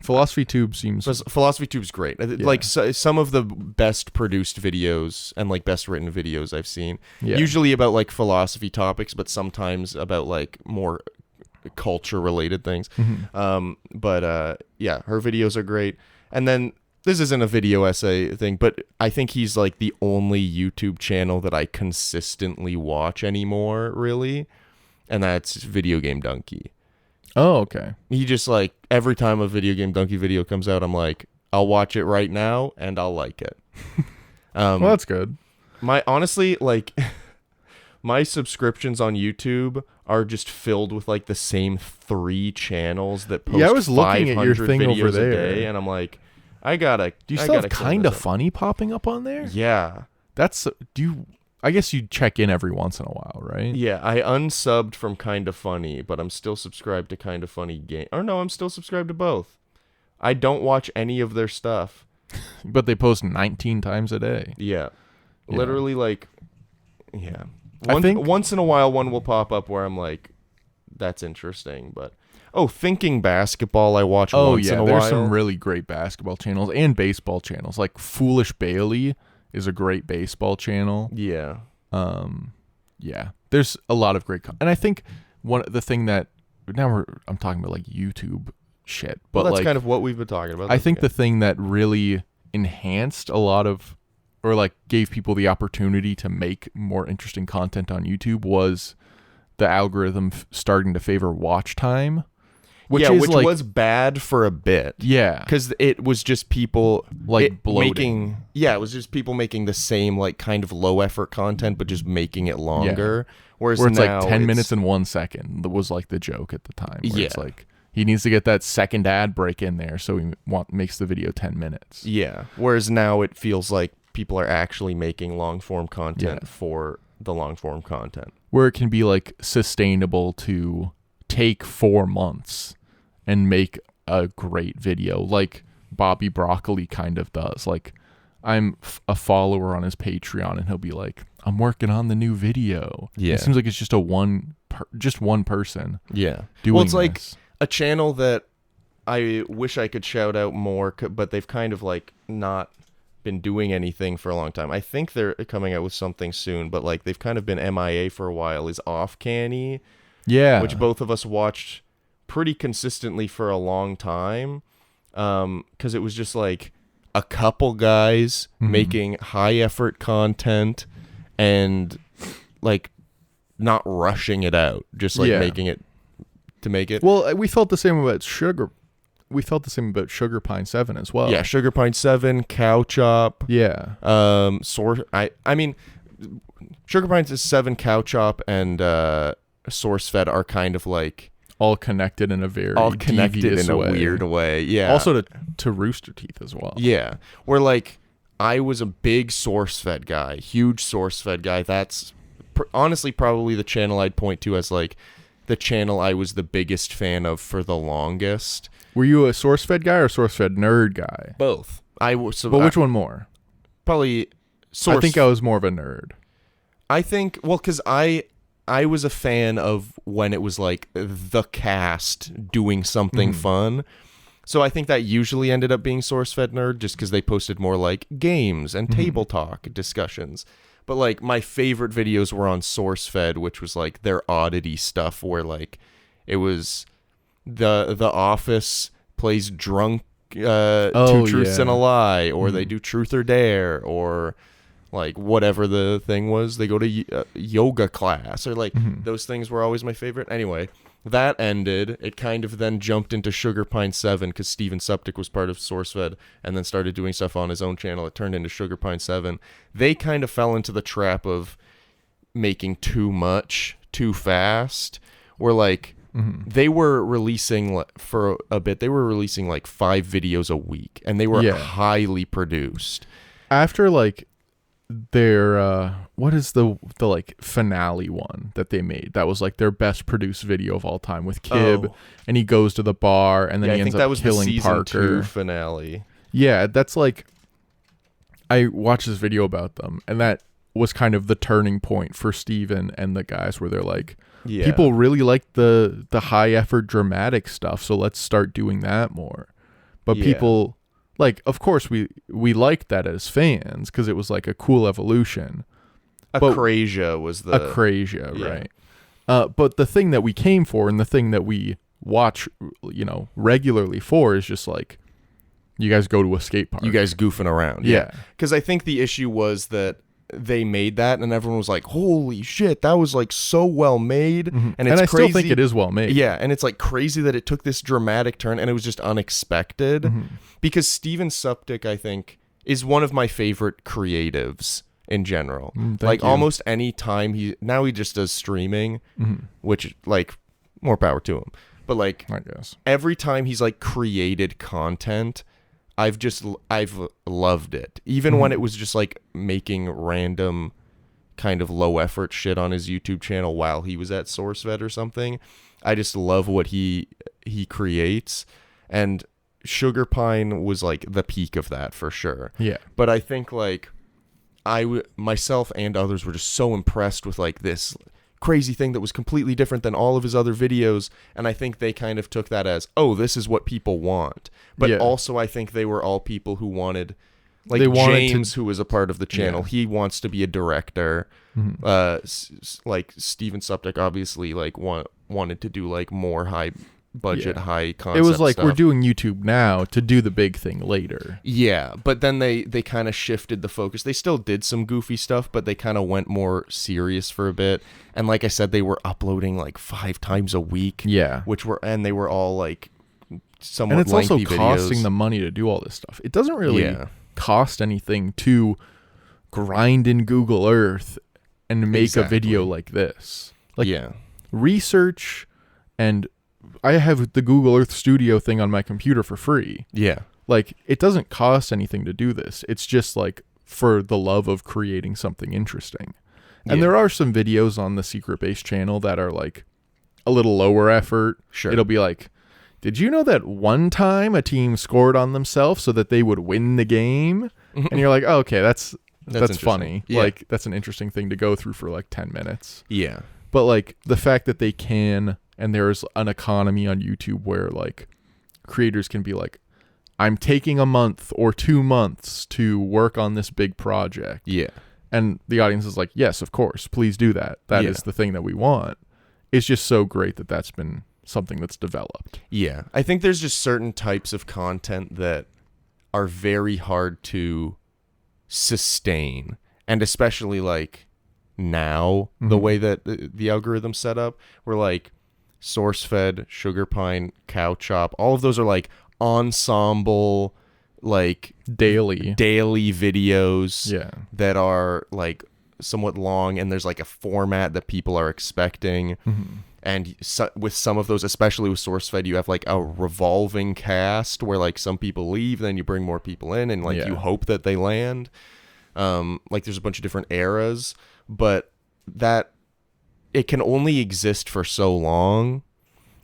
Philosophy Tube seems... Philosophy Tube's great. Like some of the best produced videos and like best written videos I've seen. Yeah. Usually about like philosophy topics, but sometimes about like more culture related things. But her videos are great. And then this isn't a video essay thing, but I think he's like the only YouTube channel that I consistently watch anymore, really. And that's Video Game Donkey. Oh, okay. He just like, every time a Video Game Donkey video comes out, I'm like, I'll watch it right now and I'll like it. Well, that's good. Honestly, like, my subscriptions on YouTube are just filled with like the same 3 channels that post I was looking at your thing videos over there, a day, and I'm like, I gotta. Do you still have Kind of Funny popping up on there? Yeah. I guess you check in every once in a while, right? Yeah, I unsubbed from Kind of Funny, but I'm still subscribed to Kind of Funny Game. Or no, I'm still subscribed to both. I don't watch any of their stuff. But they post 19 times a day. Yeah. Literally, like, yeah. Once in a while, one will pop up where I'm like, that's interesting, but... Oh, Thinking Basketball I watch once in a while. There's some really great basketball channels and baseball channels. Like Foolish Bailey is a great baseball channel. Yeah. There's a lot of great and I think the thing that I'm talking about like YouTube shit, but that's like, kind of what we've been talking about. I think the thing that really enhanced a lot of, or like gave people the opportunity to make more interesting content on YouTube was the algorithm starting to favor watch time. Which was bad for a bit. Yeah. Because it was just people like bloating. It was just people making the same like kind of low effort content, but just making it longer. Yeah. Where it's like 10 minutes and 1 second. That was like the joke at the time. It's like he needs to get that second ad break in there, so he makes the video 10 minutes. Yeah. Whereas now it feels like people are actually making long form content for the long form content. Where it can be like sustainable to take 4 months and make a great video like Bobby Broccoli kind of does. Like, I'm a follower on his Patreon and he'll be like, I'm working on the new video. Yeah. It seems like it's just one person. Yeah. Doing it's like a channel that I wish I could shout out more, but they've kind of like not been doing anything for a long time. I think they're coming out with something soon, but like they've kind of been MIA for a while, is Off Canny. Yeah. Which both of us watched pretty consistently for a long time, because it was just like a couple guys making high effort content and like not rushing it out, just like making it to make it. Well, we felt the same about Sugar we felt the same about Sugar Pine 7 as well. Yeah, Sugar Pine 7, Cow Chop. Yeah. I mean, Sugar Pine 7, Cow Chop, and SourceFed are kind of like all connected in a very devious in a way. Weird way. Yeah. Also to Rooster Teeth as well. Yeah. Where like I was a big SourceFed guy, huge SourceFed guy. That's honestly probably the channel I'd point to as like the channel I was the biggest fan of for the longest. Were you a SourceFed guy or SourceFed nerd guy? Both. I was. So but which one more? Probably I think I was more of a nerd. I think, well, because I was a fan of when it was like the cast doing something fun. So I think that usually ended up being SourceFed Nerd just because they posted more like games and table talk discussions. But like my favorite videos were on SourceFed, which was like their oddity stuff where like it was the Office plays drunk Two Truths and a Lie, or they do Truth or Dare, or like whatever the thing was, they go to yoga class, or like those things were always my favorite. Anyway, that ended. It kind of then jumped into Sugar Pine 7 because Steven Suptic was part of SourceFed and then started doing stuff on his own channel. It turned into Sugar Pine 7. They kind of fell into the trap of making too much too fast, where like they were releasing for a bit, they were releasing like 5 videos a week, and they were highly produced. After like their what is the like finale one that they made that was like their best produced video of all time with Kib, and he goes to the bar and then he ends up killing the Parker. 2 finale. Yeah, that's like, I watched this video about them, and that was kind of the turning point for Steven and the guys, where they're like, people really like the high effort dramatic stuff, so let's start doing that more. But people, like, of course we liked that as fans because it was like a cool evolution. Acrasia was the Acrasia, right? But the thing that we came for, and the thing that we watch, regularly for, is just like, you guys go to a skate park, you guys goofing around. Yeah, because I think the issue was that they made that and everyone was like, holy shit, that was like so well made. And it's I crazy. still think it is well made. Yeah, and it's like crazy that it took this dramatic turn, and it was just unexpected. Because Steven Suptic, I think, is one of my favorite creatives in general. Like almost any time he just does streaming, which like more power to him. But like I guess every time he's like created content, I've loved it. Even when it was just like making random kind of low effort shit on his YouTube channel while he was at SourceFed or something. I just love what he creates, and Sugar Pine was like the peak of that for sure. Yeah. But I think like myself and others were just so impressed with like this crazy thing that was completely different than all of his other videos, and I think they kind of took that as, oh, this is what people want. But also I think they were all people who wanted, like James, who was a part of the channel, he wants to be a director. Like Steven Suptic obviously like wanted to do like more high budget, high concept. It was like, stuff. we're doing YouTube now to do the big thing later. Yeah, but then they kind of shifted the focus. They still did some goofy stuff, but they kind of went more serious for a bit. And like I said, they were uploading like 5 times a week. Yeah, and they were all like somewhat and it's lengthy also costing videos. them money to do all this stuff. It doesn't really cost anything to grind in Google Earth and make a video like this. Like research, and I have the Google Earth Studio thing on my computer for free. Yeah. Like, it doesn't cost anything to do this. It's just like for the love of creating something interesting. And there are some videos on the Secret Base channel that are like a little lower effort. Sure. It'll be like, did you know that one time a team scored on themselves so that they would win the game? And you're like, oh, okay, that's funny. Yeah. Like, that's an interesting thing to go through for like 10 minutes. Yeah. But like the fact that they can, and there's an economy on YouTube where like creators can be like, I'm taking a month or 2 months to work on this big project. Yeah. And the audience is like, yes, of course, please do that. That is the thing that we want. It's just so great that that's been something that's developed. Yeah. I think there's just certain types of content that are very hard to sustain. And especially like now, the way that the algorithm's set up, where like SourceFed, Sugar Pine, Cow Chop, all of those are like ensemble, like daily videos Yeah. that are like somewhat long, and there's like a format that people are expecting. And with some of those, especially with SourceFed, you have like a revolving cast where like some people leave, then you bring more people in, and like you hope that they land. Like there's a bunch of different eras, but that it can only exist for so long,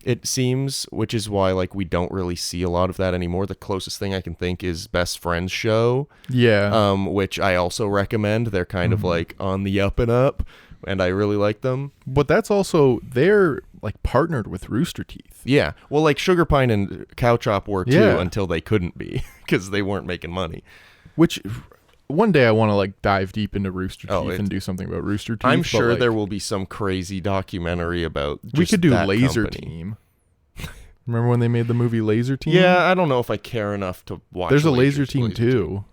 it seems, which is why like we don't really see a lot of that anymore. The closest thing I can think is Best Friends Show. Yeah. Which I also recommend. They're kind of like on the up and up, and I really like them. But that's also, they're like partnered with Rooster Teeth. Yeah. Well, like Sugar Pine and Cow Chop were too, Yeah. until they couldn't be because they weren't making money. Which one day I want to like dive deep into Rooster Oh, Teeth and do something about Rooster Teeth. I'm but, sure like, there will be some crazy documentary about just we could do that Laser company. Team. Remember when they made the movie Laser Team? Yeah, I don't know if I care enough to watch. There's a Laser Team too.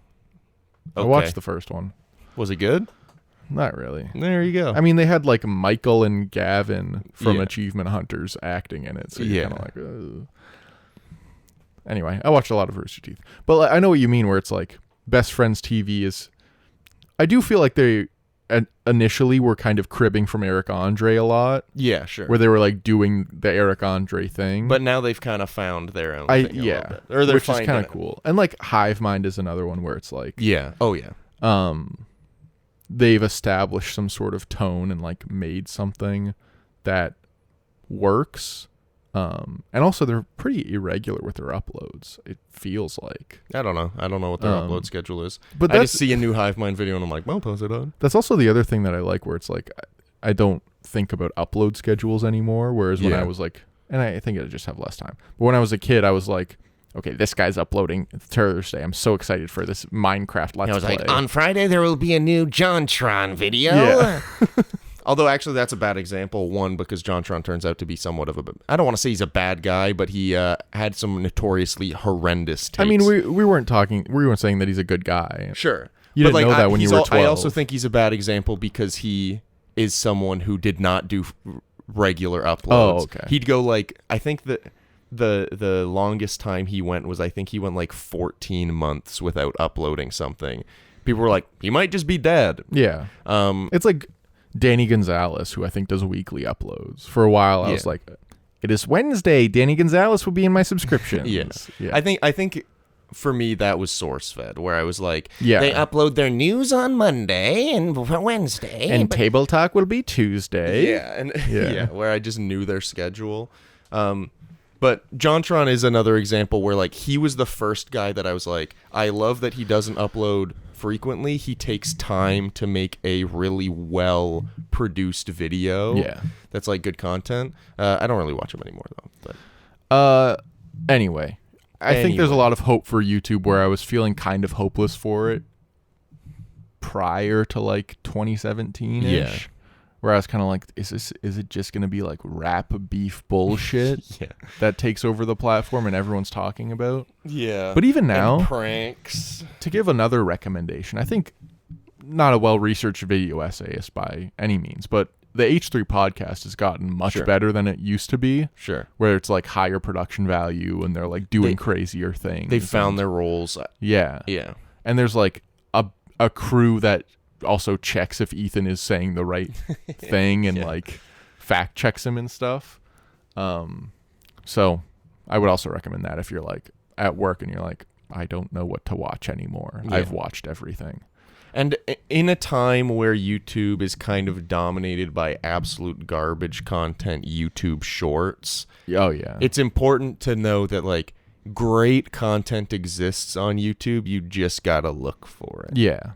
I Okay. watched the first one. Was it good? Not really. There you go. I mean, they had like Michael and Gavin from Yeah. Achievement Hunters acting in it, so you're Yeah. kind of like, ugh. Anyway, I watched a lot of Rooster Teeth, but like, I know what you mean. Where it's like Best Friends TV is. I do feel like they initially were kind of cribbing from Eric Andre a lot, yeah, sure. where they were like doing the Eric Andre thing. But now they've kind of found their own thing a little bit. Or they're which is finding kind of it. cool. And like Hive Mind is another one where it's like, Yeah. Oh, yeah. they've established some sort of tone and like made something that works. And also they're pretty irregular with their uploads. It feels like. I don't know. I don't know what their upload schedule is. But I just see a new Hive Mind video and I'm like, well, post it on. That's also the other thing that I like, where it's like I don't think about upload schedules anymore. Whereas when Yeah. I was like, and I think I just have less time. But when I was a kid, I was like, okay, this guy's uploading Thursday. I'm so excited for this Minecraft Let's I was Play. like, on Friday there will be a new JonTron video. Yeah. Although actually that's a bad example. One, because JonTron turns out to be somewhat of a, I don't want to say he's a bad guy, but he had some notoriously horrendous takes. I mean, we weren't saying that he's a good guy. Sure. You didn't know that when you were 12. I also think he's a bad example because he is someone who did not do regular uploads. Oh, okay. He'd go like, I think that the longest time he went was, I think he went like 14 months without uploading something. People were like, he might just be dead. Yeah. It's like Danny Gonzalez, who I think does weekly uploads. For a while, I was like, it is Wednesday. Danny Gonzalez will be in my subscriptions. Yes. Yeah. I think for me that was SourceFed, where I was like, Yeah. they upload their news on Monday and Wednesday, and Table Talk will be Tuesday. yeah, and Yeah. where I just knew their schedule. But JonTron is another example where like he was the first guy that I was like, I love that he doesn't upload frequently. He takes time to make a really well produced video. Yeah. That's like good content. I don't really watch him anymore though. But Anyway, I think there's a lot of hope for YouTube, where I was feeling kind of hopeless for it prior to like 2017-ish. Yeah. Where I was kind of like, is it just going to be like rap beef bullshit yeah. that takes over the platform and everyone's talking about? Yeah. But even now, And pranks. to give another recommendation, I think not a well-researched video essayist by any means, but the H3 podcast has gotten much Sure. better than it used to be. Sure. Where it's like higher production value and they're like doing crazier things. They found and- their roles. Yeah. Yeah. And there's like a crew that also checks if Ethan is saying the right thing and like fact checks him and stuff. So I would also recommend that if you're like at work and you're like, I don't know what to watch anymore. Yeah. I've watched everything. And in a time where YouTube is kind of dominated by absolute garbage content, YouTube Shorts, Oh yeah. it's important to know that like great content exists on YouTube. You just gotta look for it. Yeah.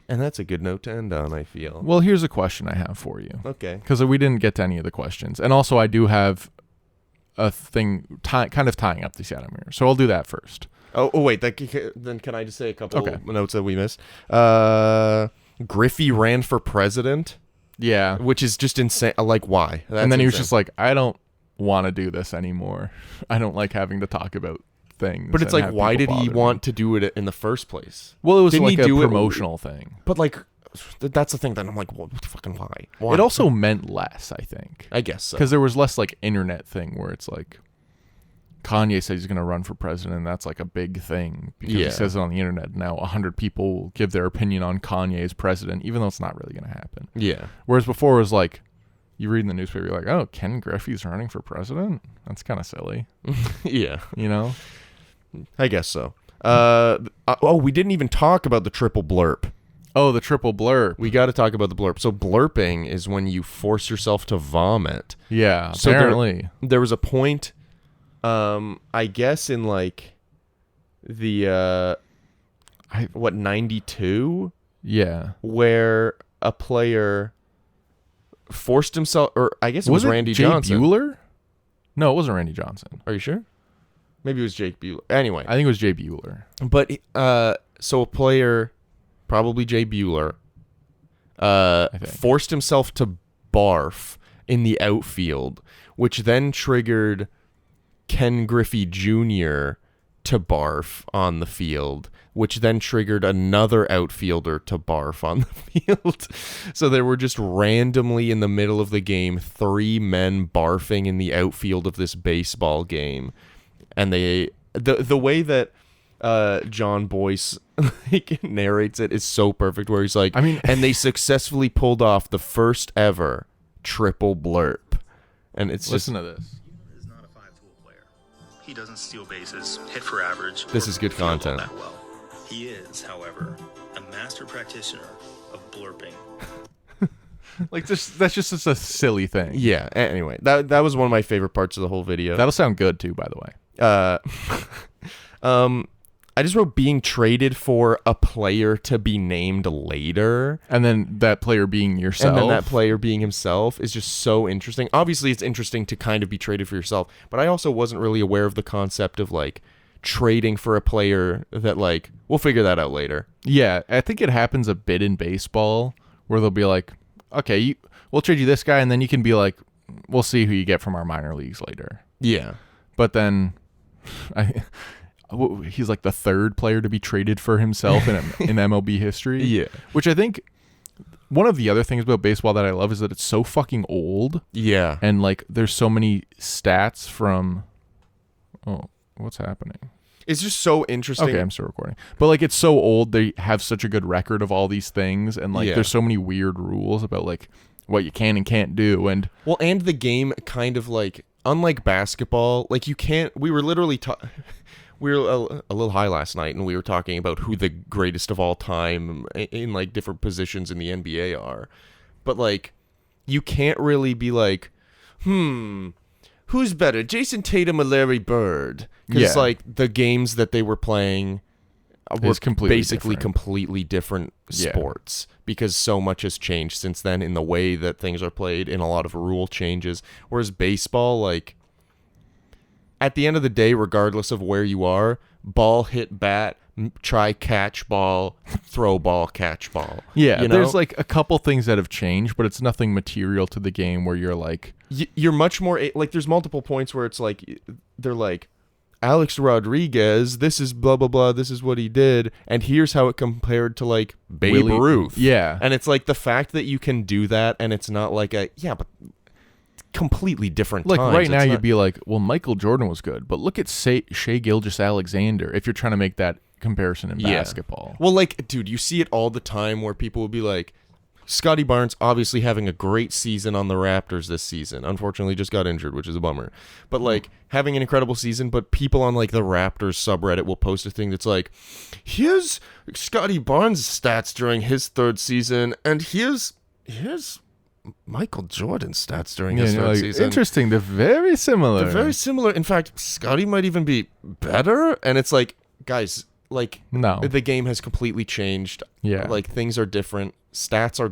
And that's a good note to end on, I feel. Well, here's a question I have for you. Okay. Because we didn't get to any of the questions. And also I do have a thing kind of tying up the Seattle Mirror. So I'll do that first. Oh wait. Then can I just say a couple Okay. notes that we missed? Griffey ran for president, Yeah. which is just insane. Like, why? That's And then he was insane. just like, I don't want to do this anymore. I don't like having to talk about things. But it's and like, have why people did he bother me. want to do it in the first place? Well, it was Didn't like he a do it- promotional thing. But like, that's the thing that I'm like, well, fucking why? It also meant less, I think. I guess so. Because there was less like internet thing where it's like, Kanye said he's going to run for president. And that's like a big thing because he says it on the internet. Now 100 people will give their opinion on Kanye as president, even though it's not really going to happen. Yeah. Whereas before it was like, you read in the newspaper, you're like, oh, Ken Griffey's running for president? That's kind of silly. Yeah. You know? I guess so. We didn't even talk about the triple blurp. Oh, the triple blurp. We got to talk about the blurp. So blurping is when you force yourself to vomit. Yeah, So apparently. there was a point, I guess in like the 92, Yeah. where a player forced himself, or I guess it was Randy Jay Johnson. Bueller? No, it wasn't Randy Johnson. Are you sure? Maybe it was Jake Bueller. Anyway, I think it was Jay Bueller. but so a player, probably Jay Bueller, think. forced himself to barf in the outfield, which then triggered Ken Griffey Jr. to barf on the field, which then triggered another outfielder to barf on the field. So there were just randomly in the middle of the game 3 men barfing in the outfield of this baseball game. And the way that John Boyce narrates it is so perfect, where he's like, and they successfully pulled off the first ever triple blurp. And it's Listen to this. Is not a 5-tool player. He doesn't steal bases, hit for average. This or is good field all content. that well. He is, however, a master practitioner of blurping. Like that's just a silly thing. Yeah. Anyway, that was one of my favorite parts of the whole video. That'll sound good too, by the way. I just wrote being traded for a player to be named later. And then that player being yourself. And then that player being himself is just so interesting. Obviously, it's interesting to kind of be traded for yourself, but I also wasn't really aware of the concept of like trading for a player that like, we'll figure that out later. Yeah, I think it happens a bit in baseball where they'll be like, okay, we'll trade you this guy, and then you can be like, we'll see who you get from our minor leagues later. Yeah. But then he's like the third player to be traded for himself in MLB history. Yeah. Which I think one of the other things about baseball that I love is that it's so fucking old. Yeah. And like there's so many stats from what's happening? It's just so interesting. Okay, I'm still recording. But like it's so old, they have such a good record of all these things, and like there's so many weird rules about like what you can and can't do, and and the game kind of like, unlike basketball, like you can't. We were literally we were a little high last night, and we were talking about who the greatest of all time in like different positions in the NBA are, but like you can't really be like, who's better, Jason Tatum or Larry Bird? Because like the games that they were playing were completely different sports, because so much has changed since then in the way that things are played, in a lot of rule changes. Whereas baseball, like at the end of the day, regardless of where you are, ball, hit, bat, try, catch ball, throw ball, catch ball. Yeah, you know? There's like a couple things that have changed, but it's nothing material to the game where you're like... You're much more... Like, there's multiple points where it's like, they're like, Alex Rodriguez, this is blah, blah, blah, this is what he did, and here's how it compared to, like, Babe Ruth. Yeah. And it's like the fact that you can do that, and it's not like but completely different like times. Right now you'd be like, well, Michael Jordan was good, but look at Shea Gilgeous-Alexander if you're trying to make that comparison in basketball. Well, like, dude, you see it all the time where people will be like, Scotty Barnes obviously having a great season on the Raptors this season. Unfortunately, just got injured, which is a bummer. But like having an incredible season, but people on like the Raptors subreddit will post a thing that's like, here's Scotty Barnes' stats during his third season, and here's Michael Jordan's stats during his third season. Interesting. They're very similar. They're very similar. In fact, Scotty might even be better. And it's like, guys, like, no, the game has completely changed. Yeah. Like, things are different. Stats are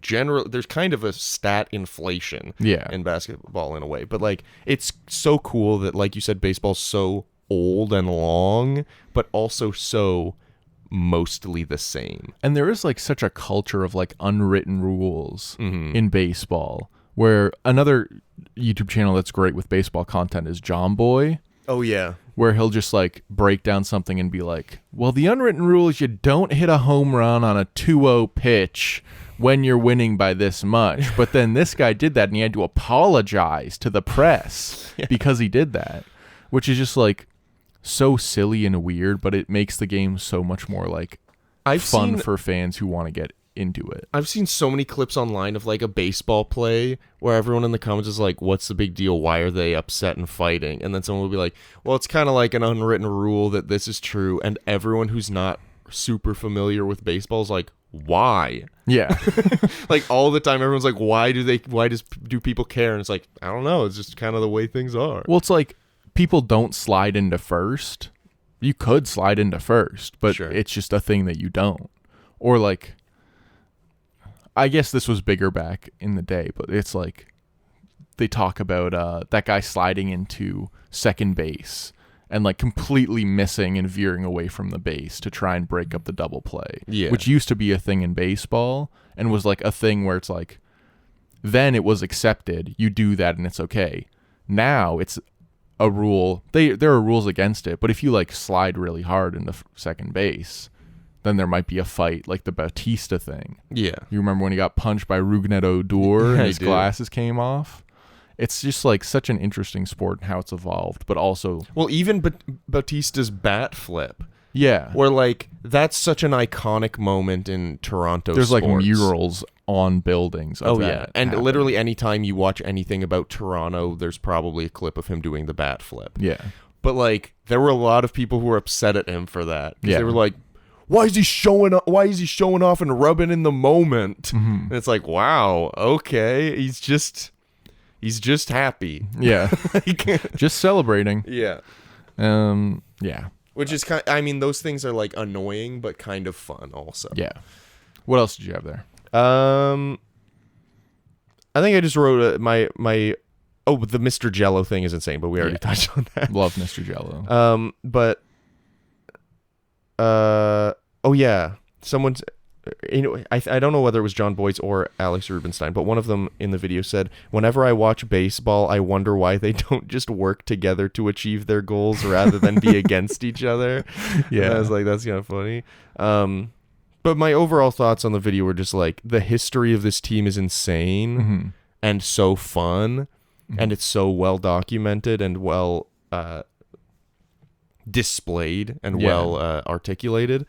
general. There's kind of a stat inflation in basketball in a way. But like, it's so cool that, like you said, baseball's so old and long, but also so mostly the same. And there is like such a culture of like unwritten rules in baseball, where another YouTube channel that's great with baseball content is John Boy. Oh yeah. Where he'll just like break down something and be like, well, the unwritten rule is you don't hit a home run on a 2-0 pitch when you're winning by this much. But then this guy did that and he had to apologize to the press because he did that. which is just like so silly and weird, but it makes the game so much more like fun for fans who want to get into it. I've seen so many clips online of like a baseball play where everyone in the comments is like, what's the big deal? Why are they upset and fighting? And then someone will be like, well, it's kind of like an unwritten rule that this is true. And everyone who's not super familiar with baseball is like, why? Yeah. Like all the time, everyone's like, do people care? And it's like, I don't know. It's just kind of the way things are. Well, it's like people don't slide into first. You could slide into first, but Sure. It's just a thing that you don't. Or like, I guess this was bigger back in the day, but it's like they talk about that guy sliding into second base and like completely missing and veering away from the base to try and break up the double play, which used to be a thing in baseball and was like a thing where it's like, then it was accepted. You do that and it's okay. Now it's a rule. There are rules against it, but if you like slide really hard into second base, then there might be a fight, like the Bautista thing. Yeah. You remember when he got punched by Rougned Odor and his glasses came off? It's just like such an interesting sport and how it's evolved, but also... Well, even Bautista's bat flip. Yeah. Where like, that's such an iconic moment in Toronto There's sports. like murals on buildings of that And happening. literally anytime you watch anything about Toronto, there's probably a clip of him doing the bat flip. Yeah. But like, there were a lot of people who were upset at him for that. Yeah. They were like, why is he showing off and rubbing in the moment? Mm-hmm. And it's like, wow, okay, he's just happy. Yeah. Just celebrating. Yeah. Yeah. Which is I mean, those things are like annoying but kind of fun also. Yeah. What else did you have there? I think I just wrote the Mr. Jello thing is insane, but we already touched on that. Love Mr. Jello. Someone's, I don't know whether it was John Boyce or Alex Rubinstein, but one of them in the video said, whenever I watch baseball, I wonder why they don't just work together to achieve their goals rather than be against each other. Yeah. And I was like, that's kind of funny. But my overall thoughts on the video were just like, the history of this team is insane and so fun, and it's so well documented and well displayed and well articulated.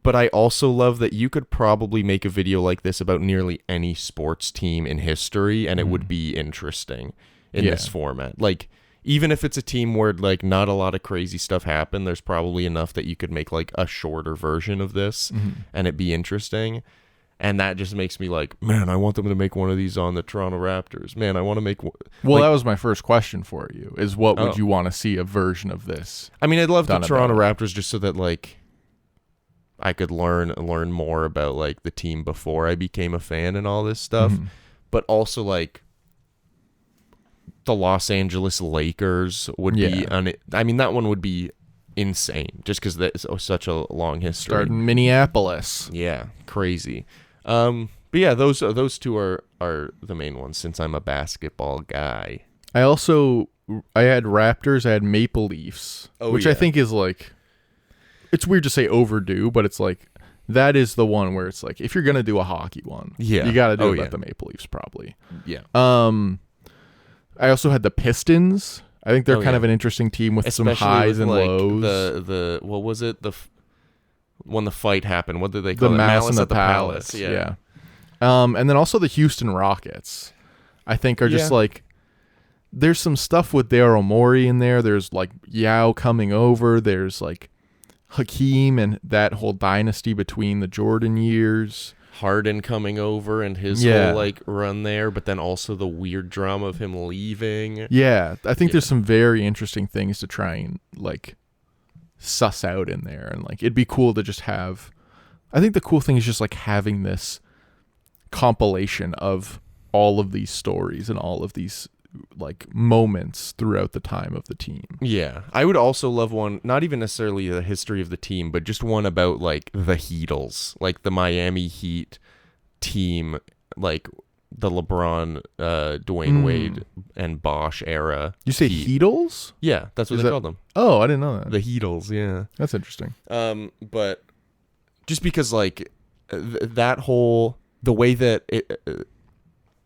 But I also love that you could probably make a video like this about nearly any sports team in history, and it would be interesting in this format. Like, even if it's a team where like not a lot of crazy stuff happened, there's probably enough that you could make like a shorter version of this and it be interesting. And that just makes me like, man, I want them to make one of these on the Toronto Raptors. Man, I want to make one. Well, that was my first question for you, is what would you want to see a version of this? I mean, I'd love the Toronto Raptors just so that like I could learn more about like the team before I became a fan and all this stuff. But also like the Los Angeles Lakers would be I mean, that one would be insane just because that's such a long history. Start in Minneapolis. Yeah, crazy. But yeah, those two are the main ones since I'm a basketball guy. I had Raptors, I had Maple Leafs, which I think is like, it's weird to say overdue, but it's like, that is the one where it's like, if you're going to do a hockey one, you got to do it about the Maple Leafs probably. Yeah. I also had the Pistons. I think they're kind of an interesting team with especially some highs with and like lows. The what was it? When the fight happened, what did they call it? Malice at the Palace. Yeah. And then also the Houston Rockets, I think are just like, there's some stuff with Daryl Morey in there. There's like Yao coming over. There's like Hakeem and that whole dynasty between the Jordan years. Harden coming over and his whole like run there, but then also the weird drama of him leaving. Yeah, I think there's some very interesting things to try and like suss out in there, and like it'd be cool to just have. I think the cool thing is just like having this compilation of all of these stories and all of these like moments throughout the time of the team. Yeah, I would also love one, not even necessarily the history of the team, but just one about like the Heatles, like the Miami Heat team, like the LeBron, Dwayne Wade, and Bosh era. You say Heatles? Yeah, that's what they called them. Oh, I didn't know that. The Heatles, yeah. That's interesting. But just because like that whole, the way that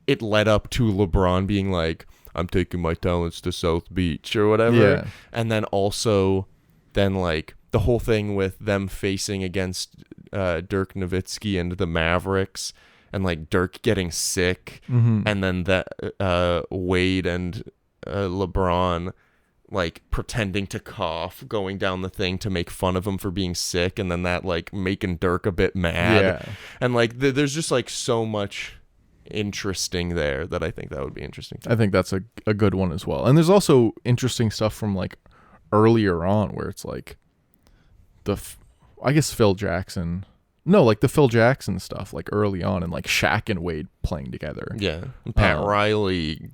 it led up to LeBron being like, I'm taking my talents to South Beach or whatever. Yeah. And then also, like the whole thing with them facing against Dirk Nowitzki and the Mavericks, and like Dirk getting sick, and then that Wade and LeBron like pretending to cough, going down the thing to make fun of him for being sick, and then that like making Dirk a bit mad. Yeah. And like there's just like so much interesting there that I think that would be interesting too. I think that's a good one as well. And there's also interesting stuff from like earlier on where it's like I guess Phil Jackson. No, like the Phil Jackson stuff, like early on, and like Shaq and Wade playing together. Yeah. Pat Riley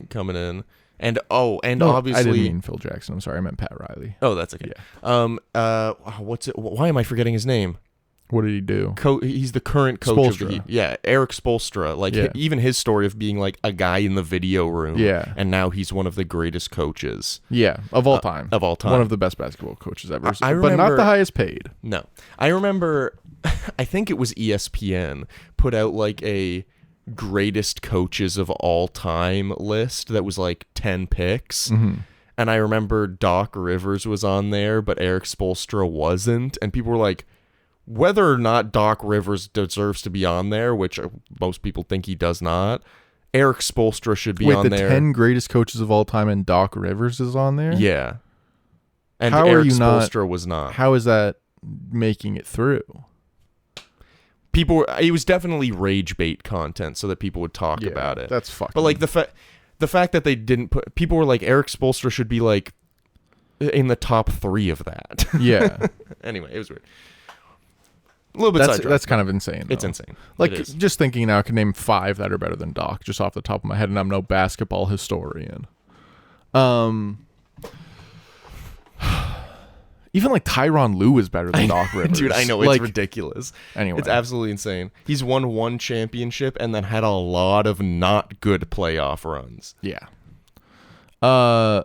coming in. And obviously I didn't mean Phil Jackson. I'm sorry, I meant Pat Riley. Oh, that's okay. Yeah. What's it? Why am I forgetting his name? What did he do? He's the current coach of the Spoelstra. Heat. Yeah, Eric Spoelstra. Like even his story of being like a guy in the video room. Yeah. And now he's one of the greatest coaches. Yeah, of all time. Of all time. One of the best basketball coaches ever. I but not remember- the highest paid. No. I remember, I think it was ESPN put out like a greatest coaches of all time list that was like 10 picks. And I remember Doc Rivers was on there, but Eric Spoelstra wasn't. And people were like, whether or not Doc Rivers deserves to be on there, which most people think he does not, Eric Spoelstra should be on there. Wait, the 10 greatest coaches of all time and Doc Rivers is on there? Yeah. And How are Eric you not- Spoelstra was not. How is that making it through? It was definitely rage bait content so that people would talk about it. That's fucking. But like the fact that they didn't put, people were like, Eric Spoelstra should be like in the top 3 of that. Yeah. Anyway, it was weird. A little bit sidetracked. That's kind of insane. It's though. insane. Like, It is. just thinking now, I can name 5 that are better than Doc just off the top of my head, and I'm no basketball historian. Even like Tyronn Lue is better than Doc Rivers. Dude, I know, it's like, ridiculous. Anyway. It's absolutely insane. He's won 1 championship and then had a lot of not good playoff runs. Yeah. I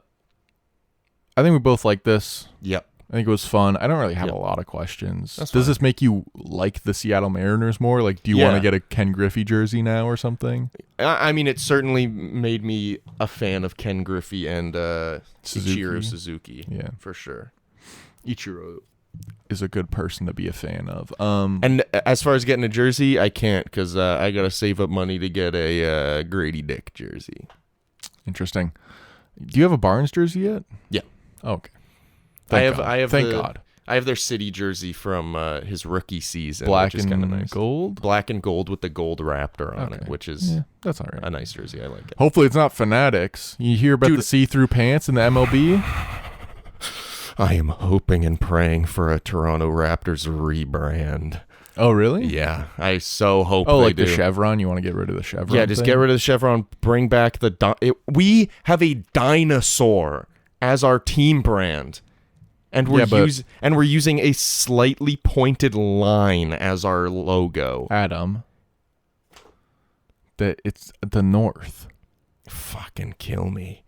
think we both like this. Yep. I think it was fun. I don't really have a lot of questions. That's Does fine. this make you like the Seattle Mariners more? Like, do you want to get a Ken Griffey jersey now or something? I mean, it certainly made me a fan of Ken Griffey and Suzuki. Ichiro Suzuki. Yeah. For sure. Ichiro is a good person to be a fan of. And as far as getting a jersey, I can't because I got to save up money to get a Grady Dick jersey. Interesting. Do you have a Barnes jersey yet? Yeah. Oh, okay. I have Thank God. I have their city jersey from his rookie season. Black which is kind of and nice. gold? Black and gold with the gold raptor on it, Okay. which is That's all right. a nice jersey. I like it. Hopefully it's not Fanatics. You hear about the see-through pants in the MLB? I am hoping and praying for a Toronto Raptors rebrand. Oh, really? Yeah, I so hope Oh, they like do. the chevron? You want to get rid of the chevron? Yeah, just thing? get rid of the chevron. Bring back the. We have a dinosaur as our team brand, and we're using a slightly pointed line as our logo. Adam. It's the North. Fucking kill me.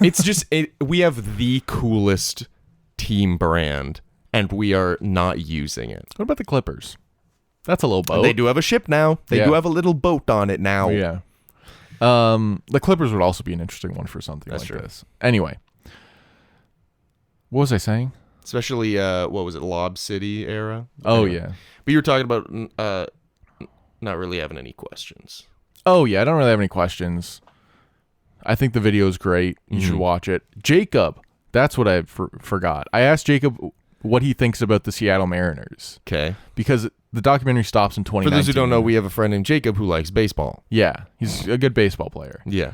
It's just we have the coolest team brand, and we are not using it. What about the Clippers? That's a little boat. And they do have a ship now. They Yeah. do have a little boat on it now. Yeah. The Clippers would also be an interesting one for something That's like true. this. Anyway. What was I saying? Especially what was it, Lob City era? Oh, Anyway. yeah. But you were talking about not really having any questions. Oh, yeah. I don't really have any questions. I think the video is great. You should watch it. Jacob. That's what I forgot. I asked Jacob what he thinks about the Seattle Mariners. Okay. Because the documentary stops in 2019. For those who don't know, we have a friend named Jacob who likes baseball. Yeah. He's a good baseball player. Yeah.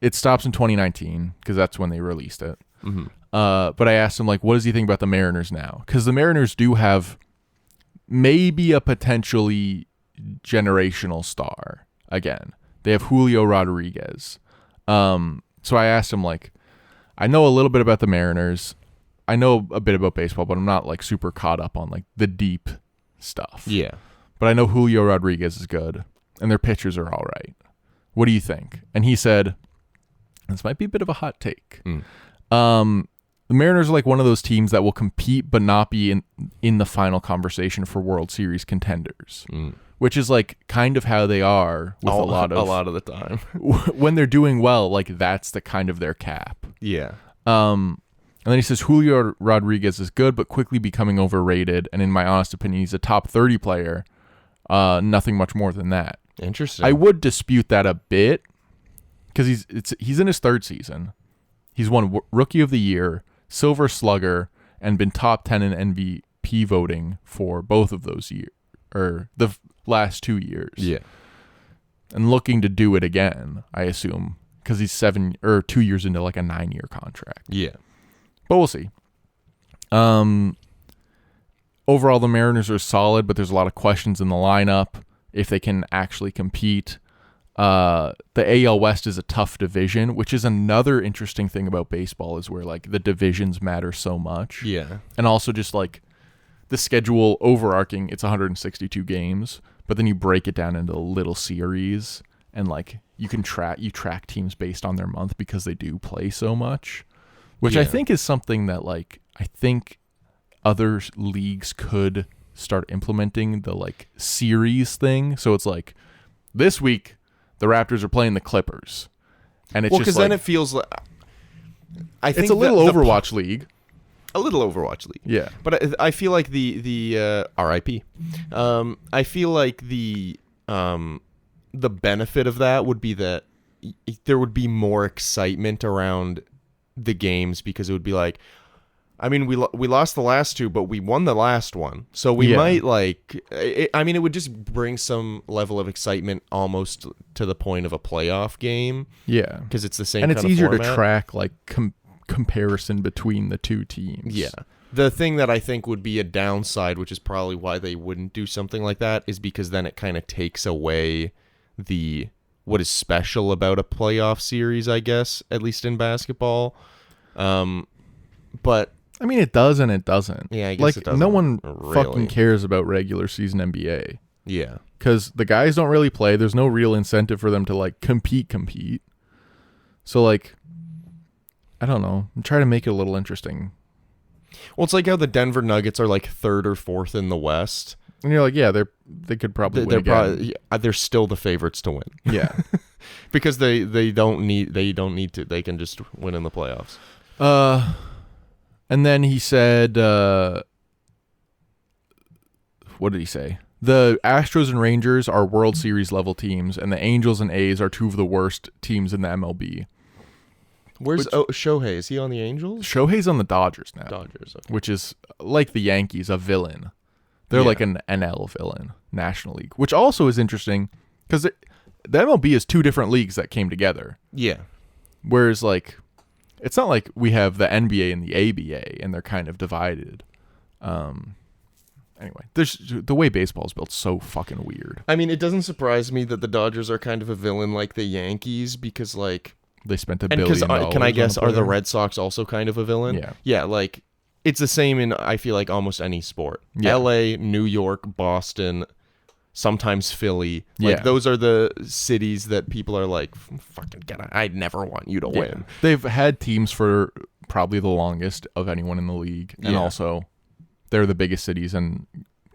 It stops in 2019 because that's when they released it. But I asked him, like, what does he think about the Mariners now? Because the Mariners do have maybe a potentially generational star again. They have Julio Rodriguez. So I asked him, like, I know a little bit about the Mariners. I know a bit about baseball, but I'm not, like, super caught up on, like, the deep stuff. Yeah. But But I know Julio Rodriguez is good, and their pitchers are all right. What do you think? And he said, this might be a bit of a hot take. The Mariners are like one of those teams that will compete but not be in the final conversation for World Series contenders, which is like kind of how they are with a lot of the time. When they're doing well, like that's the kind of their cap. Yeah. And then he says Julio Rodriguez is good, but quickly becoming overrated. And in my honest opinion, he's a top 30 player. Nothing much more than that. Interesting. I would dispute that a bit because he's in his third season. He's won Rookie of the Year, Silver Slugger, and been top 10 in MVP voting for both of those years, or the last 2 years. Yeah. And looking to do it again, I assume, because he's 2 years into like a 9-year contract. Yeah. But we'll see. Overall, the Mariners are solid, but there's a lot of questions in the lineup if they can actually compete. The AL West is a tough division, which is another interesting thing about baseball, is where like the divisions matter so much. Yeah. And also just like the schedule overarching, it's 162 games, but then you break it down into little series, and like you track teams based on their month because they do play so much, which I think is something that like I think other leagues could start implementing, the like series thing. So it's like this week the Raptors are playing the Clippers, and it's just because like, then it feels like I think it's a little Overwatch league. A little Overwatch league. Yeah. But I feel like the RIP. I feel like the benefit of that would be that there would be more excitement around the games, because it would be like, I mean, we lost the last two, but we won the last one. So we might like it, I mean, it would just bring some level of excitement almost to the point of a playoff game. Yeah. Because it's the same and kind it's of easier format. to track like comparison between the two teams. Yeah. The thing that I think would be a downside, which is probably why they wouldn't do something like that, is because then it kind of takes away what is special about a playoff series, I guess, at least in basketball. But I mean, it does and it doesn't. Yeah, I guess like, it doesn't. No one really fucking cares about regular season NBA. Yeah. Because the guys don't really play. There's no real incentive for them to like compete. So like, I don't know. I'm trying to make it a little interesting. Well, it's like how the Denver Nuggets are like third or fourth in the West. And you're like, yeah, they could probably win again. They're still the favorites to win. Yeah. Because they don't need to. They can just win in the playoffs. And then he said, what did he say? The Astros and Rangers are World Series level teams, and the Angels and A's are two of the worst teams in the MLB. Where's Shohei? Is he on the Angels? Shohei's on the Dodgers now. Dodgers, okay. Which is like the Yankees, a villain. They're like an NL villain, National League, which also is interesting because the MLB is two different leagues that came together. Yeah. Whereas like, it's not like we have the NBA and the ABA and they're kind of divided. Anyway, the way baseball is built so fucking weird. I mean, it doesn't surprise me that the Dodgers are kind of a villain like the Yankees, because like they spent $1 billion. Can I guess, are the player. Red Sox also kind of a villain? Yeah. Yeah, like it's the same in, I feel like, almost any sport. Yeah. LA, New York, Boston, sometimes Philly. Like those are the cities that people are like, fucking get out. I'd never want you to win. They've had teams for probably the longest of anyone in the league. And also they're the biggest cities and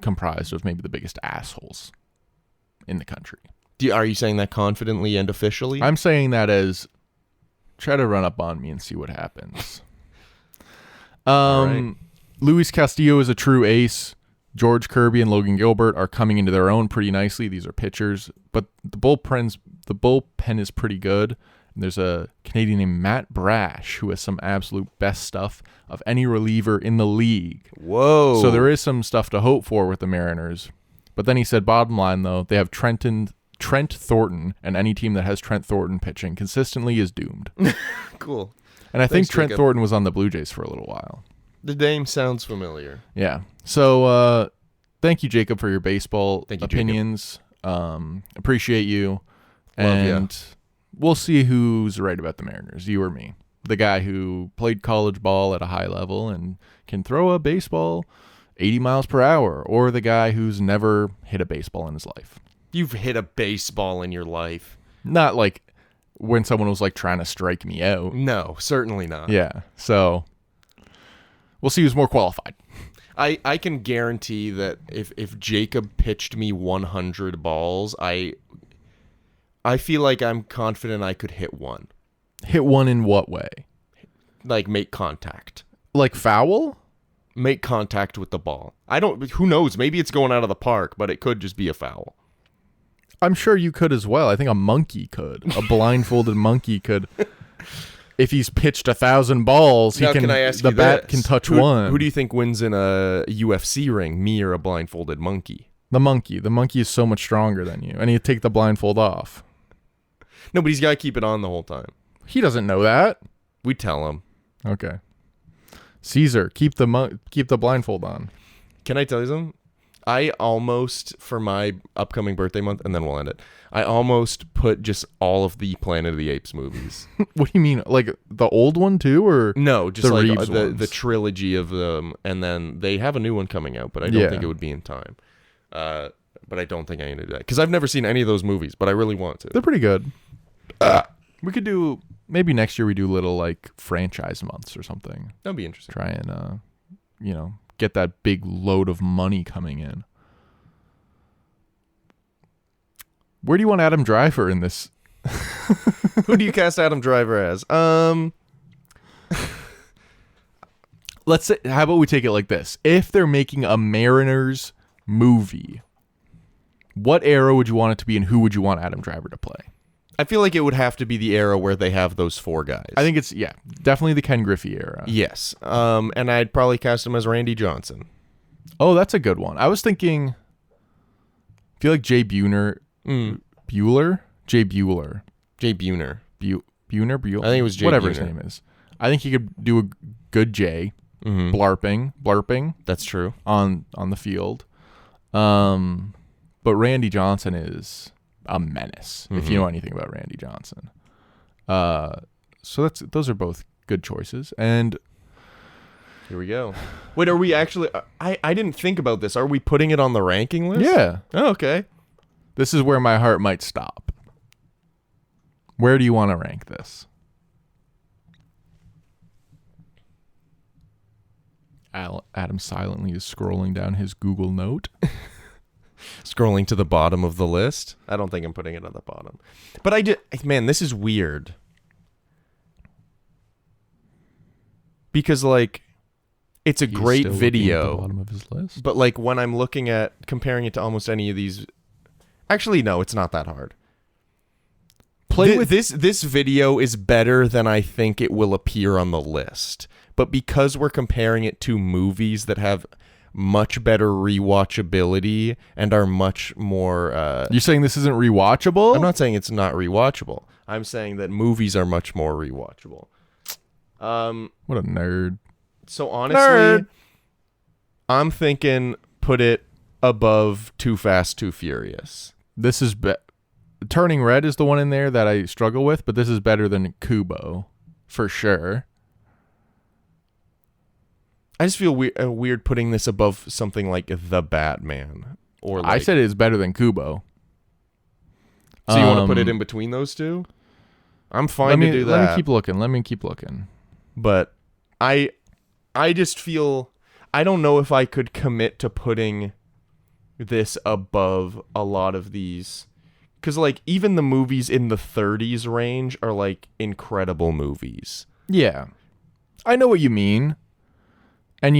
comprised of maybe the biggest assholes in the country. Are you saying that confidently and officially? I'm saying that as try to run up on me and see what happens. Right. Luis Castillo is a true ace. George Kirby and Logan Gilbert are coming into their own pretty nicely. These are pitchers, but the bullpen is pretty good. And there's a Canadian named Matt Brash who has some absolute best stuff of any reliever in the league. Whoa. So there is some stuff to hope for with the Mariners. But then he said, bottom line, though, they have Trent Thornton, and any team that has Trent Thornton pitching consistently is doomed. Cool. And I think Trent Jacob. Thornton was on the Blue Jays for a little while. The name sounds familiar. Yeah. So thank you, Jacob, for your baseball opinions. Appreciate you. And we'll see who's right about the Mariners, you or me. The guy who played college ball at a high level and can throw a baseball 80 miles per hour, or the guy who's never hit a baseball in his life. You've hit a baseball in your life. Not like when someone was like trying to strike me out. No, certainly not. Yeah. So we'll see who's more qualified. I can guarantee that if Jacob pitched me 100 balls, I feel like I'm confident I could hit one. Hit one in what way? Like make contact. Like foul? Make contact with the ball. Who knows? Maybe it's going out of the park, but it could just be a foul. I'm sure you could as well. I think a monkey could. A blindfolded monkey could. If he's pitched 1,000 balls, Now, can I ask the you bat this? can touch one. Who do you think wins in a UFC ring, me or a blindfolded monkey? The monkey. The monkey is so much stronger than you, and you take the blindfold off. No, but he's got to keep it on the whole time. He doesn't know that. We tell him. Okay. Caesar, keep the blindfold on. Can I tell you something? I almost, for my upcoming birthday month, and then we'll end it, I almost put just all of the Planet of the Apes movies. What do you mean? Like the old one too, or No, just the like Reeves the ones? trilogy of them, and then they have a new one coming out, but I don't think it would be in time. But I don't think I'm going to do that. Because I've never seen any of those movies, but I really want to. They're pretty good. We could do, maybe next year we do little like franchise months or something. That'd be interesting. Try and, get that big load of money coming in. Where do you want Adam Driver in this? Who do you cast Adam Driver as? Let's say, how about we take it like this? If they're making a Mariners movie, what era would you want it to be, and who would you want Adam Driver to play? I feel like it would have to be the era where they have those four guys. I think it's, definitely the Ken Griffey era. Yes. And I'd probably cast him as Randy Johnson. Oh, that's a good one. I was thinking, I feel like Jay Buhner. Bueller? Jay Bueller. Jay Buhner. Buhner? I think it was Jay Whatever Buhner. his name is. I think he could do a good Jay. Blarping That's true. on the field. But Randy Johnson is a menace, if you know anything about Randy Johnson. So those are both good choices. And Here we go. Wait, are we actually... I didn't think about this. Are we putting it on the ranking list? yeah, Oh, okay. this is where my heart might stop. Where do you want to rank this? Adam silently is scrolling down his Google Note. Scrolling to the bottom of the list. I don't think I'm putting it on the bottom. But I did... Man, this is weird. Because, like, it's a He's great still looking at the video. bottom of his list. But, like, when I'm looking at... Comparing it to almost any of these... Actually, no, it's not that hard. This video is better than I think it will appear on the list. But because we're comparing it to movies that have much better rewatchability and are much more... You're saying this isn't rewatchable? I'm not saying it's not rewatchable. I'm saying that movies are much more rewatchable. What a nerd. So honestly, Nerd. I'm thinking put it above Too Fast, Too Furious. This is... Turning Red is the one in there that I struggle with, but this is better than Kubo, for sure. I just feel weird putting this above something like The Batman. Or like, I said it's better than Kubo. So you want to put it in between those two? I'm fine to do that. Let me keep looking. But I just feel... I don't know if I could commit to putting this above a lot of these... Because, like, even the movies in the 30s range are, like, incredible movies. Yeah. I know what you mean. And,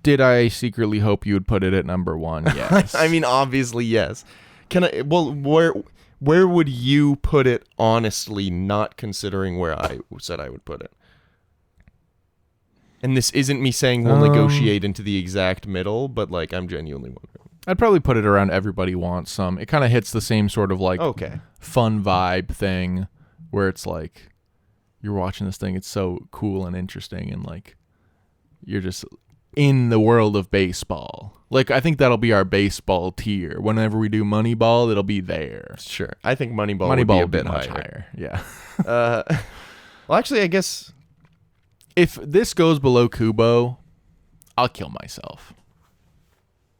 did I secretly hope you would put it at number 1? Yes. I mean, obviously, yes. Well, where would you put it, honestly, not considering where I said I would put it? And this isn't me saying we'll negotiate into the exact middle, but, like, I'm genuinely wondering. I'd probably put it around Everybody Wants Some. It kind of hits the same sort of, like, Okay. fun vibe thing where it's like you're watching this thing, it's so cool and interesting, and like you're just in the world of baseball. Like, I think that'll be our baseball tier. Whenever we do Moneyball, it'll be there. Sure. I think Moneyball would be a bit much higher. Yeah. Well, actually, I guess... If this goes below Kubo, I'll kill myself.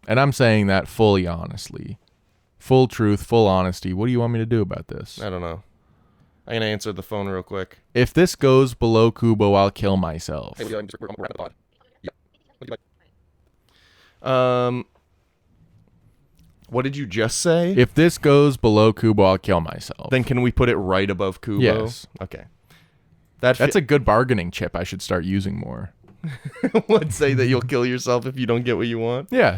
And I'm saying that fully honestly. Full truth, full honesty. What do you want me to do about this? I don't know. I'm going to answer the phone real quick. If this goes below Kubo, I'll kill myself. What did you just say? If this goes below Kubo, I'll kill myself. Then can we put it right above Kubo? Yes. Okay. That's a good bargaining chip I should start using more. Let's say that you'll kill yourself if you don't get what you want. Yeah.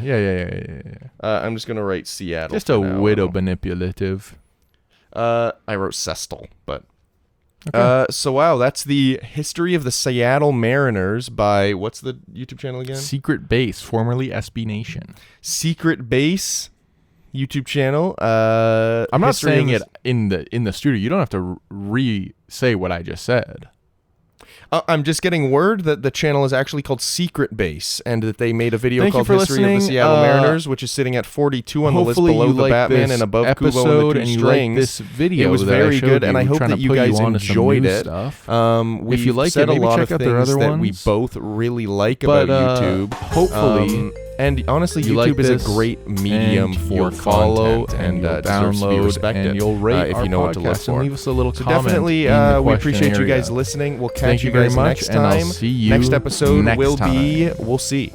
I'm just gonna write Seattle. Just a widow manipulative. I wrote Cestal, but Okay. so wow, that's the history of the Seattle Mariners by what's the YouTube channel again? Secret Base, formerly SB Nation. Secret Base YouTube channel. I'm not history saying of it in the studio. You don't have to re-say what I just said. I'm just getting word that the channel is actually called Secret Base, and that they made a video Thank you called for History of the listening. Seattle Mariners, which is sitting at 42 on the list Hopefully below you the like Batman this and above Kubo episode and the two and you strings. like this video it was that I very showed good, and you, I hope trying that to you put guys you onto some enjoyed new it. stuff. We've If you like said it, maybe a lot check of out their things other that we ones. both really like But about YouTube. hopefully, And honestly, you YouTube like is a this, great medium and for you'll follow content, and you'll deserves to be download respected, and you'll rate if our you know what to look podcast and for. leave us a little So comment. definitely, in the we appreciate you question guys area. listening. We'll catch Thank you you very guys much, next and I'll time. see you Next episode next will be, time. we'll see.